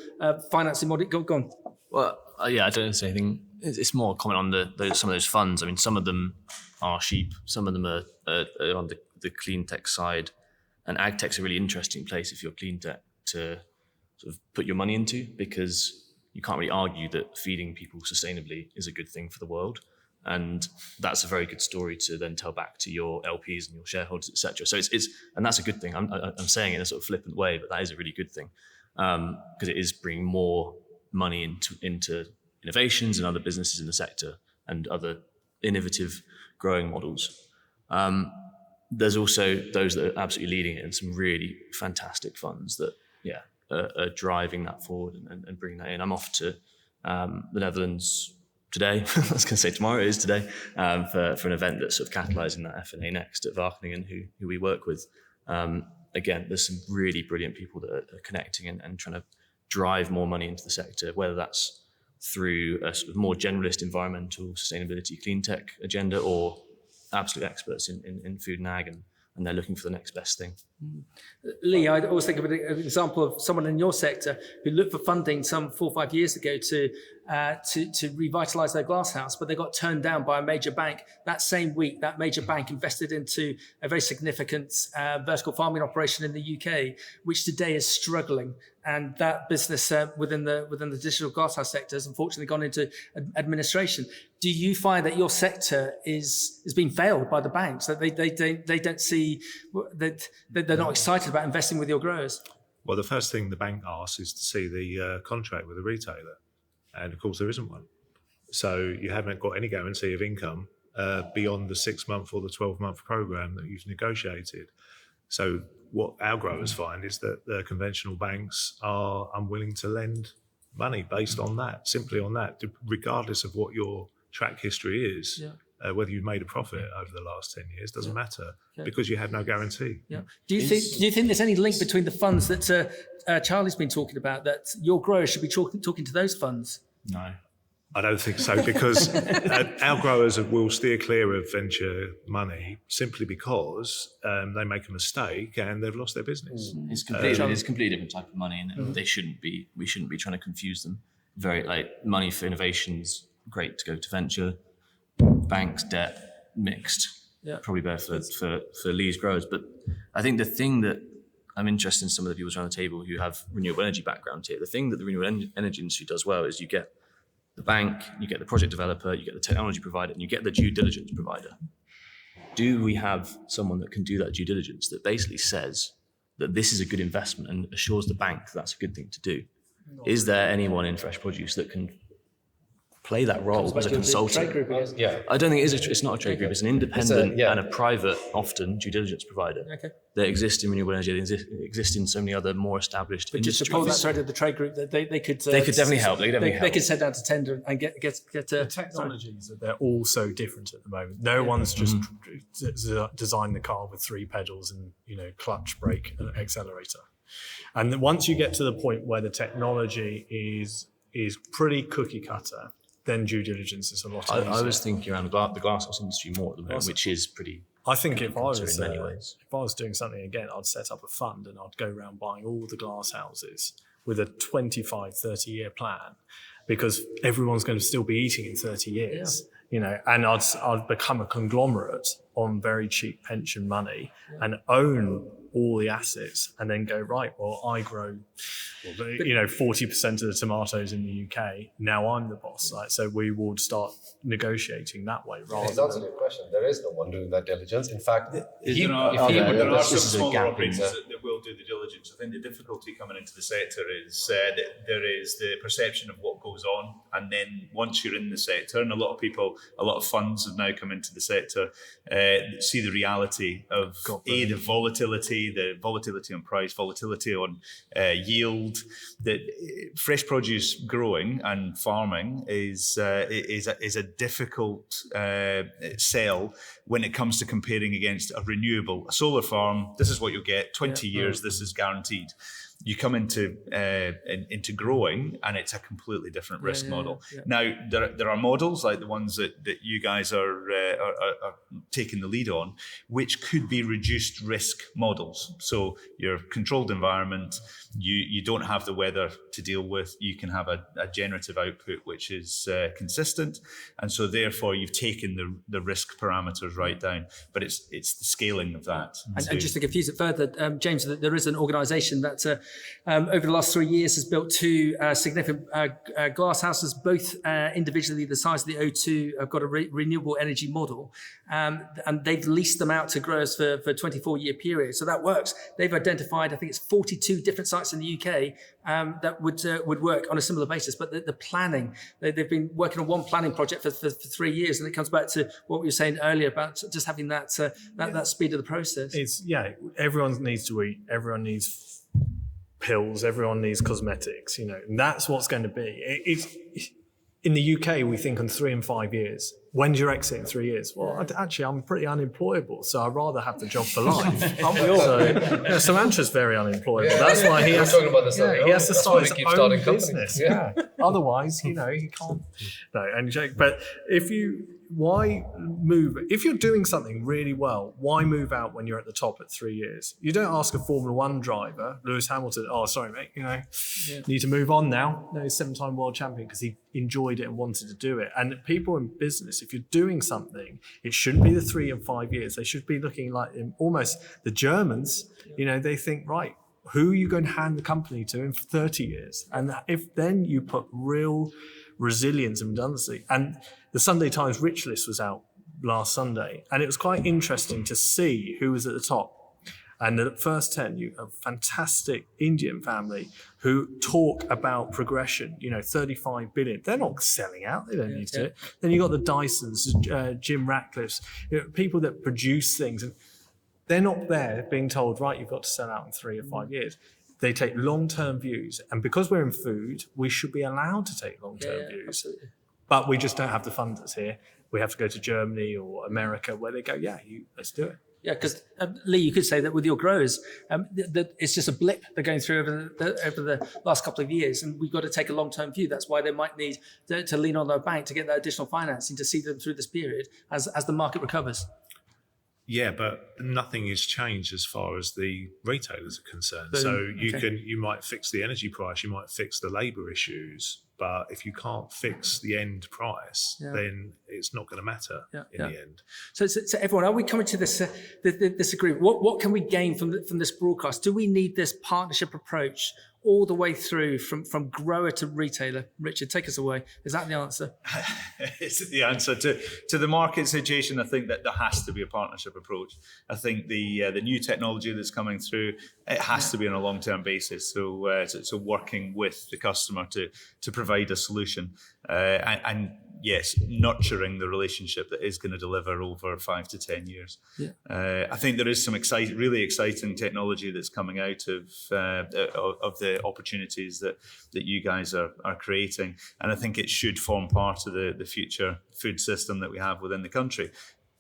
financing model. Go on. Well, I don't say anything. It's more a comment on some of those funds. I mean, some of them are sheep. Some of them are on the clean tech side. And ag tech's a really interesting place if you're clean tech to sort of put your money into, because you can't really argue that feeding people sustainably is a good thing for the world. And that's a very good story to then tell back to your LPs and your shareholders, etc. So and that's a good thing. I'm saying it in a sort of flippant way, but that is a really good thing because it is bringing more money into innovations and other businesses in the sector and other innovative growing models. There's also those that are absolutely leading it, and some really fantastic funds that are driving that forward and bringing that in. I'm off to the Netherlands today. I was going to say tomorrow, it is today, for an event that's sort of catalysing that F&A Next at Wageningen, who we work with. Again, there's some really brilliant people that are connecting and trying to drive more money into the sector, whether that's through a sort of more generalist environmental sustainability clean tech agenda or absolute experts in food and ag, and they're looking for the next best thing. Lee, I always think of an example of someone in your sector who looked for funding some 4 or 5 years ago to revitalise their glasshouse, but they got turned down by a major bank. That same week, that major bank invested into a very significant vertical farming operation in the UK, which today is struggling. And that business within the digital glasshouse sector has unfortunately gone into administration. Do you find that your sector is being failed by the banks, that they don't see that they're not excited about investing with your growers? Well, the first thing the bank asks is to see the contract with the retailer. And of course, there isn't one. So you haven't got any guarantee of income beyond the 6-month or the 12-month program that you've negotiated. So what our growers find is that the conventional banks are unwilling to lend money based on that, simply on that, regardless of what your track history is. whether you've made a profit over the last 10 years doesn't matter because you had no guarantee. Yeah. Do you think there's any link between the funds that Charlie's been talking about, that your growers should be talking to those funds? No. I don't think so, because our growers will steer clear of venture money simply because they make a mistake and they've lost their business. It's completely different type of money, and we shouldn't be trying to confuse them. Very money for innovations, great to go to venture. Banks, debt, mixed. Yeah. Probably better for Lee's growers. But I think the thing that I'm interested in, some of the people around the table who have renewable energy background here, the thing that the renewable energy industry does well is you get the bank, you get the project developer, you get the technology provider, and you get the due diligence provider. Do we have someone that can do that due diligence that basically says that this is a good investment and assures the bank that's a good thing to do? Is there anyone in fresh produce that can play that role as a consultant? I don't think it's not a trade group. It's an independent and a private, often, due diligence provider that exists in renewable energy. They exist in so many other more established industries. Just to pull that thread of the trade group, that they could definitely help. They could send out to tender and get the technologies. They're all so different at the moment. No one's just designed the car with 3 pedals and clutch, brake, and accelerator. And then once you get to the point where the technology is pretty cookie cutter, then due diligence is a lot easier. I was thinking around the glasshouse industry more at the moment, which is pretty. I think if I was doing something again, I'd set up a fund and I'd go around buying all the glass houses with a 25, 30-year plan, because everyone's going to still be eating in 30 years. And I'd become a conglomerate on very cheap pension money and own all the assets, and then go, right, well, I grow 40% of the tomatoes in the UK. Now I'm the boss. So we would start negotiating that way rather than... answer your question. There is no one doing that diligence. In fact, there are some smaller operators that will do the diligence. I think the difficulty coming into the sector is that there is the perception of what goes on, and then once you're in the sector, and a lot of funds have now come into the sector, see the reality of the volatility on price, volatility on yield. That fresh produce growing and farming is a difficult sell when it comes to comparing against a solar farm. This is what you'll get. 20 years. This is guaranteed. You come into growing, and it's a completely different risk model. Now there are models like the ones that you guys are taking the lead on, which could be reduced risk models. So your controlled environment, you don't have the weather to deal with. You can have a generative output which is consistent, and so therefore you've taken the risk parameters right down. But it's the scaling of that. And just to confuse it further, James, there is an organisation that over the last 3 years has built 2 significant glass houses, both individually the size of the O2, have got a renewable energy model, and they've leased them out to growers for a 24-year period. So that works. They've identified, I think it's 42 different sites in the UK that would work on a similar basis. But the planning, they've been working on one planning project for 3 years, and it comes back to what we were saying earlier about just having that speed of the process. Everyone needs to eat. Everyone needs pills, everyone needs cosmetics, and that's what's going to be. In the UK, we think on 3 and 5 years. When's your exit in 3 years? Well, actually, I'm pretty unemployable, so I'd rather have the job for life. Aren't we all? Samantra's very unemployable. That's why he has to start his own business. Otherwise, he can't. But why move? If you're doing something really well, why move out when you're at the top at 3 years? You don't ask a Formula 1 driver, Lewis Hamilton, oh, sorry, mate, need to move on now. No, he's 7-time world champion because he enjoyed it and wanted to do it. And people in business, if you're doing something, it shouldn't be the 3 and 5 years. They should be looking like almost the Germans, they think, right, who are you going to hand the company to in 30 years? And if then you put real resilience and redundancy. And the Sunday Times Rich List was out last Sunday, and it was quite interesting to see who was at the top. And the first 10, you have a fantastic Indian family who talk about progression, 35 billion. They're not selling out. They don't need to. Then you got the Dysons, Jim Ratcliffe's, people that produce things. And they're not there being told, right, you've got to sell out in 3 or 5 years. They take long-term views. And because we're in food, we should be allowed to take long-term views. Absolutely. But we just don't have the funders here. we have to go to Germany or America where they go, let's do it. Yeah, because Lee, you could say that with your growers, that it's just a blip they're going through over the last couple of years, and we've got to take a long-term view. That's why they might need to lean on their bank to get that additional financing to see them through this period as the market recovers. Yeah, but nothing has changed as far as the retailers are concerned. Boom. So you might fix the energy price, you might fix the labour issues, but if you can't fix the end price, then it's not going to matter in the end. So everyone, are we coming to this this agreement? What can we gain from this broadcast? Do we need this partnership approach all the way through from grower to retailer? Richard, take us away. Is that the answer? It's the answer to the market situation. I think that there has to be a partnership approach. I think the new technology that's coming through, it has to be on a long-term basis. So working with the customer to provide a solution and yes, nurturing the relationship that is going to deliver over 5 to 10 years. I think there is some really exciting technology that's coming out of the opportunities that you guys are creating, and I think it should form part of the future food system that we have within the country.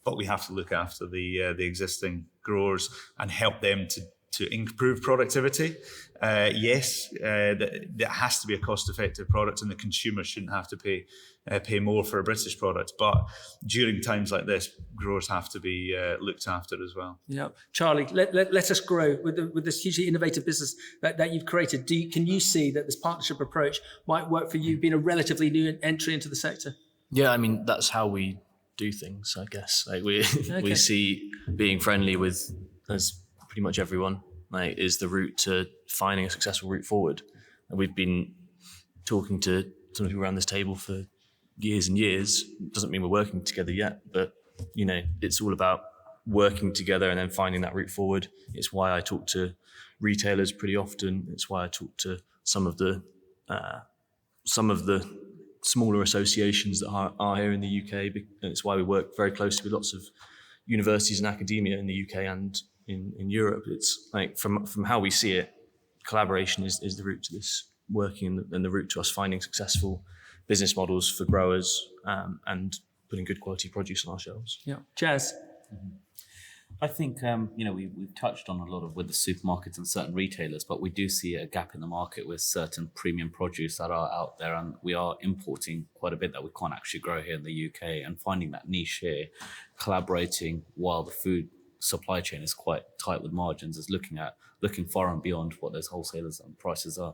But we have to look after the existing growers and help them to improve productivity. Yes, that has to be a cost-effective product, and the consumer shouldn't have to pay more for a British product. But during times like this, growers have to be looked after as well. Yeah, Charlie, let us grow with this hugely innovative business that you've created. Can you see that this partnership approach might work for you, being a relatively new entry into the sector? Yeah, I mean, that's how we do things, I guess. Like we see being friendly with as pretty much everyone is the route to finding a successful route forward. And we've been talking to some people around this table for years and years. Doesn't mean we're working together yet, but it's all about working together and then finding that route forward. It's why I talk to retailers pretty often. It's why I talk to some of the smaller associations that are here in the UK. And it's why we work very closely with lots of universities and academia in the UK and in Europe. It's like from how we see it, collaboration is the route to this working and the route to us finding successful business models for growers and putting good quality produce on our shelves. Yeah, Jazz. I think we've touched on a lot of with the supermarkets and certain retailers, but we do see a gap in the market with certain premium produce that are out there, and we are importing quite a bit that we can't actually grow here in the UK. And finding that niche here, collaborating while the food supply chain is quite tight with margins, is looking far and beyond what those wholesalers and prices are.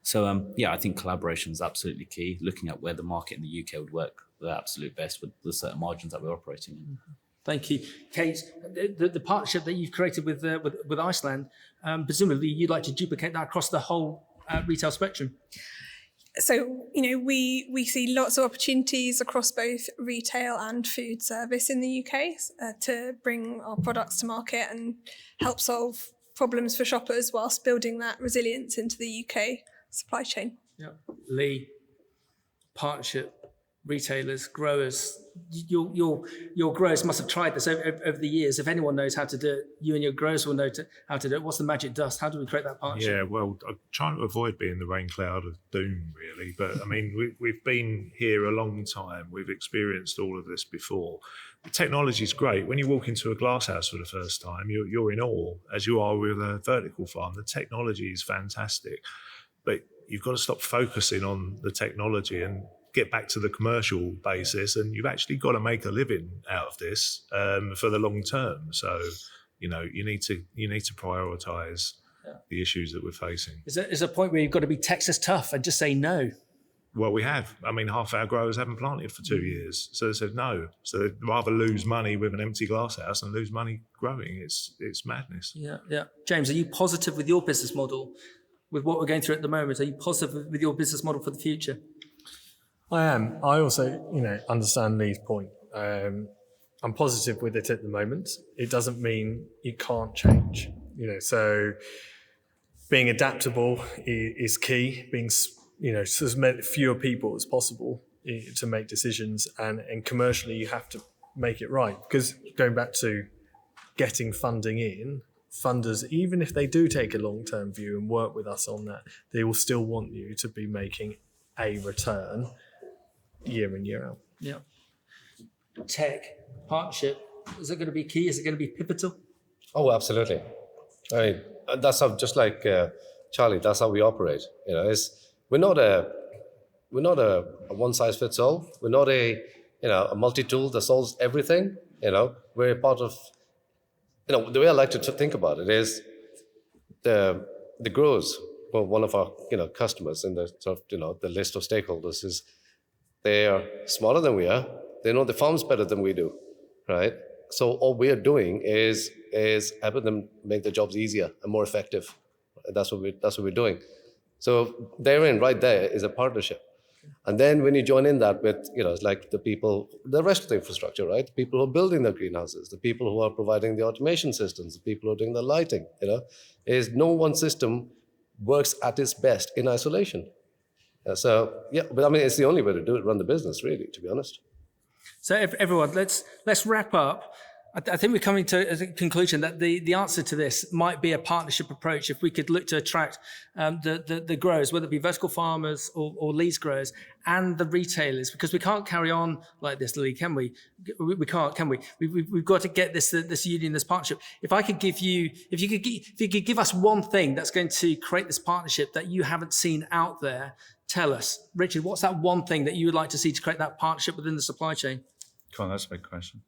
So I think collaboration is absolutely key. Looking at where the market in the UK would work the absolute best with the certain margins that we're operating in. Thank you, Kate. The partnership that you've created with Iceland, presumably you'd like to duplicate that across the whole retail spectrum. So, we see lots of opportunities across both retail and food service in the UK to bring our products to market and help solve problems for shoppers whilst building that resilience into the UK supply chain. Yeah, Lee, partnership, retailers, growers. Your growers must have tried this over the years. If anyone knows how to do it, you and your growers will know how to do it. What's the magic dust? How do we create that partnership? Yeah, well, I'm trying to avoid being the rain cloud of doom, really. But I mean, we've been here a long time. We've experienced all of this before. The technology is great. When you walk into a glasshouse for the first time, you're in awe, as you are with a vertical farm. The technology is fantastic. But you've got to stop focusing on the technology and get back to the commercial basis, and you've actually got to make a living out of this for the long term. So, you need to prioritise the issues that we're facing. Is there a point where you've got to be Texas tough and just say no? Well, we have. I mean, half our growers haven't planted for 2 years, so they said no. So they'd rather lose money with an empty glasshouse than lose money growing. It's madness. Yeah. James, are you positive with your business model, with what we're going through at the moment? Are you positive with your business model for the future? I am. I also, understand Lee's point. I'm positive with it at the moment. It doesn't mean it can't change. So being adaptable is key. Being, as fewer people as possible to make decisions, and commercially you have to make it right. Because going back to getting funding in, funders, even if they do take a long-term view and work with us on that, they will still want you to be making a return year in, year out. Yeah. tech partnership, is it going to be key? Is it going to be pivotal? Oh, absolutely. I mean, that's how, just like Charlie, that's how we operate. You know, we're not a one size fits all. We're not a multi-tool that solves everything. You know, we're part of, the way I like to think about it is the growers, well, one of our customers in the sort of the list of stakeholders, is they are smarter than we are. They know the farms better than we do, right? So all we are doing is helping them make their jobs easier and more effective. That's what we're doing. So therein, right there, is a partnership. And then when you join in that with, it's like the rest of the infrastructure, right? The people who are building the greenhouses, the people who are providing the automation systems, the people who are doing the lighting, is no one system works at its best in isolation. But I mean, it's the only way to do it, run the business, really, to be honest. So everyone, let's wrap up. I think we're coming to a conclusion that the answer to this might be a partnership approach. If we could look to attract the growers, whether it be vertical farmers or lease growers, and the retailers, because we can't carry on like this, Lee, can we? We can't, can we? We've got to get this union, this partnership. If you could give us one thing that's going to create this partnership that you haven't seen out there, tell us. Richard, what's that one thing that you would like to see to create that partnership within the supply chain? Come on, that's a big question.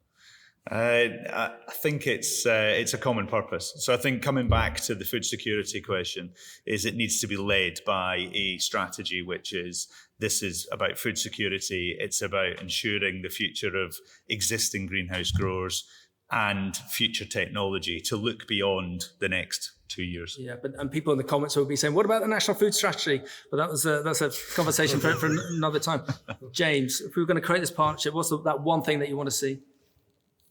I think it's a common purpose. So I think coming back to the food security question is it needs to be led by a strategy, which is this is about food security. It's about ensuring the future of existing greenhouse growers and future technology to look beyond the next 2 years. Yeah, and people in the comments will be saying, "What about the national food strategy?" But that's a conversation for another time. James, if we were going to create this partnership, what's that one thing that you want to see?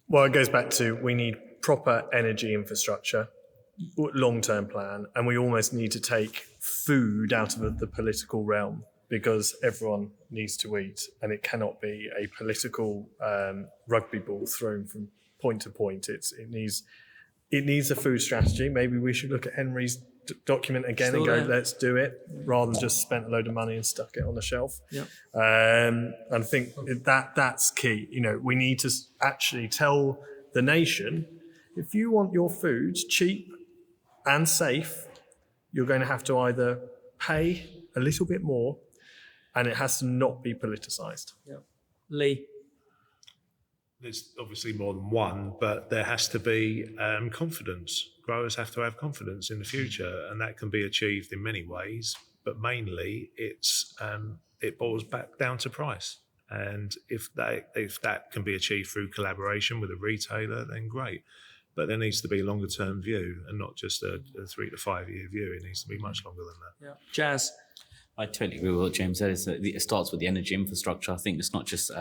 Well, it goes back to we need proper energy infrastructure, long-term plan, and we almost need to take food out of the political realm because everyone needs to eat, and it cannot be a political rugby ball thrown from point to point. It needs a food strategy. Maybe we should look at Henry's document again and go, let's do it, rather than just spent a load of money and stuck it on the shelf. Yep. And I think that's key. We need to actually tell the nation, if you want your food cheap and safe, you're going to have to either pay a little bit more, and it has to not be politicized. Yep. Lee? There's obviously more than one, but there has to be confidence. Growers have to have confidence in the future, and that can be achieved in many ways. But mainly, it boils back down to price. And if that can be achieved through collaboration with a retailer, then great. But there needs to be a longer term view, and not just a 3 to 5 year view. It needs to be much longer than that. Yeah. Jazz? I totally agree with what James said. It starts with the energy infrastructure. I think it's not just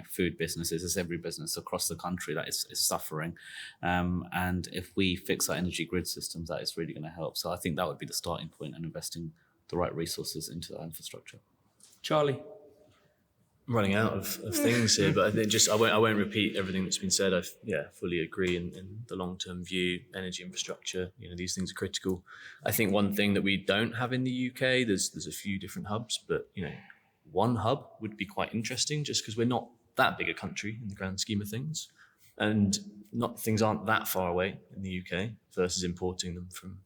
food businesses; it's every business across the country that is suffering. And if we fix our energy grid systems, that is really going to help. So I think that would be the starting point, and investing the right resources into that infrastructure. Charlie? I'm running out of things here, but I think I won't repeat everything that's been said. I fully agree in the long-term view, energy infrastructure, these things are critical. I think one thing that we don't have in the UK, there's a few different hubs, but one hub would be quite interesting just because we're not that big a country in the grand scheme of things, and things aren't that far away in the UK versus importing them from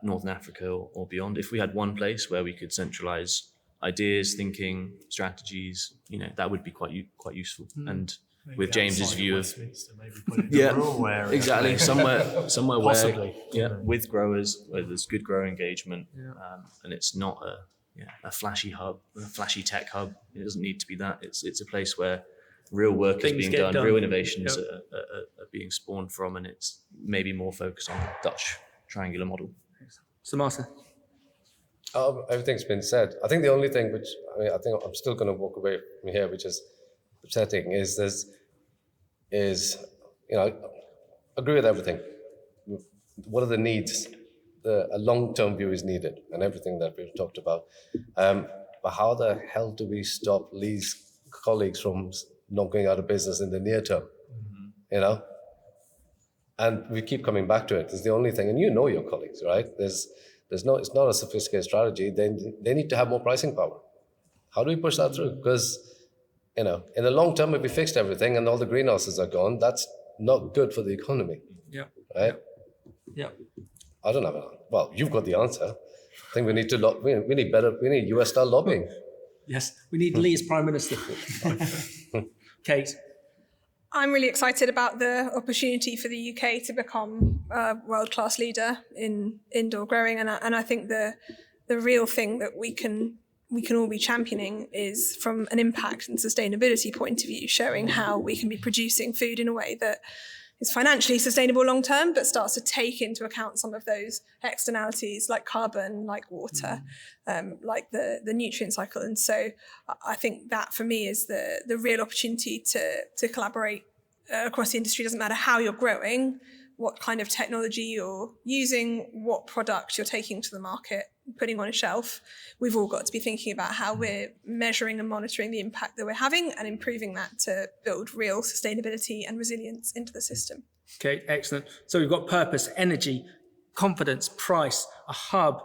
Northern Africa or beyond. If we had one place where we could centralize ideas, thinking, strategies, that would be quite useful. And maybe with James's view of exactly somewhere Possibly. where with growers where there's good grower engagement, and it's not a flashy hub, a flashy tech hub. It doesn't need to be that. It's a place where real work is being done, real innovations are being spawned from, and it's maybe more focused on the Dutch triangular model. Sumanta? Everything's been said. I think the only thing which I think I'm still going to walk away from here, which is upsetting, is I agree with everything. What are the needs? A long-term view is needed, and everything that we've talked about. But how the hell do we stop Lee's colleagues from not going out of business in the near term? Mm-hmm. And we keep coming back to it. It's the only thing, and your colleagues, right? It's not a sophisticated strategy. They need to have more pricing power. How do we push that through? Because in the long term, if we fixed everything and all the greenhouses are gone, that's not good for the economy. Yeah. Right? Yeah. I don't have well, you've got the answer. I think we need to we need US style lobbying. Yes, we need Lee as Prime Minister. Kate. I'm really excited about the opportunity for the UK to become a world-class leader in indoor growing, and I think the real thing that we can all be championing is from an impact and sustainability point of view, showing how we can be producing food in a way that is financially sustainable long term, but starts to take into account some of those externalities like carbon, like water, like the nutrient cycle. And so I think that for me is the real opportunity to collaborate across the industry. It doesn't matter how you're growing, what kind of technology you're using, what product you're taking to the market, putting on a shelf. We've all got to be thinking about how we're measuring and monitoring the impact that we're having and improving that to build real sustainability and resilience into the system. Okay, excellent. So we've got purpose, energy, confidence, price, a hub,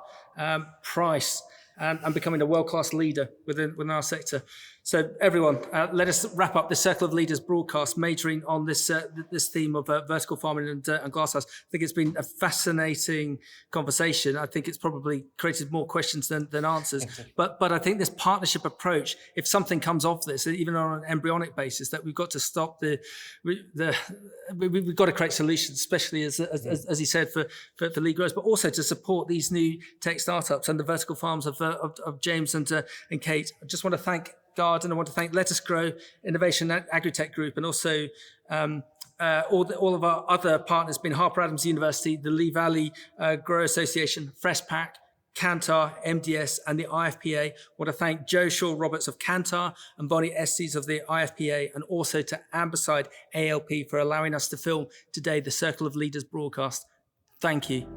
price, and becoming a world-class leader within our sector. So everyone, let us wrap up the Circle of Leaders broadcast, majoring on this theme of vertical farming and glasshouse. I think it's been a fascinating conversation. I think it's probably created more questions than answers. But I think this partnership approach, if something comes of this, even on an embryonic basis, that we've got to stop we've got to create solutions, especially as he said for lead growers, but also to support these new tech startups and the vertical farms of James and Kate. I just want to thank Gardin. I want to thank LettUs Grow, Innovation Agritech Group, and also all of our other partners, being Harper Adams University, the Lee Valley Grower Association, Freshpack, Kantar, MDS, and the IFPA. I want to thank Joe Shaw-Roberts of Kantar and Bonnie Estes of the IFPA, and also to Amberside ALP for allowing us to film today the Circle of Leaders broadcast. Thank you.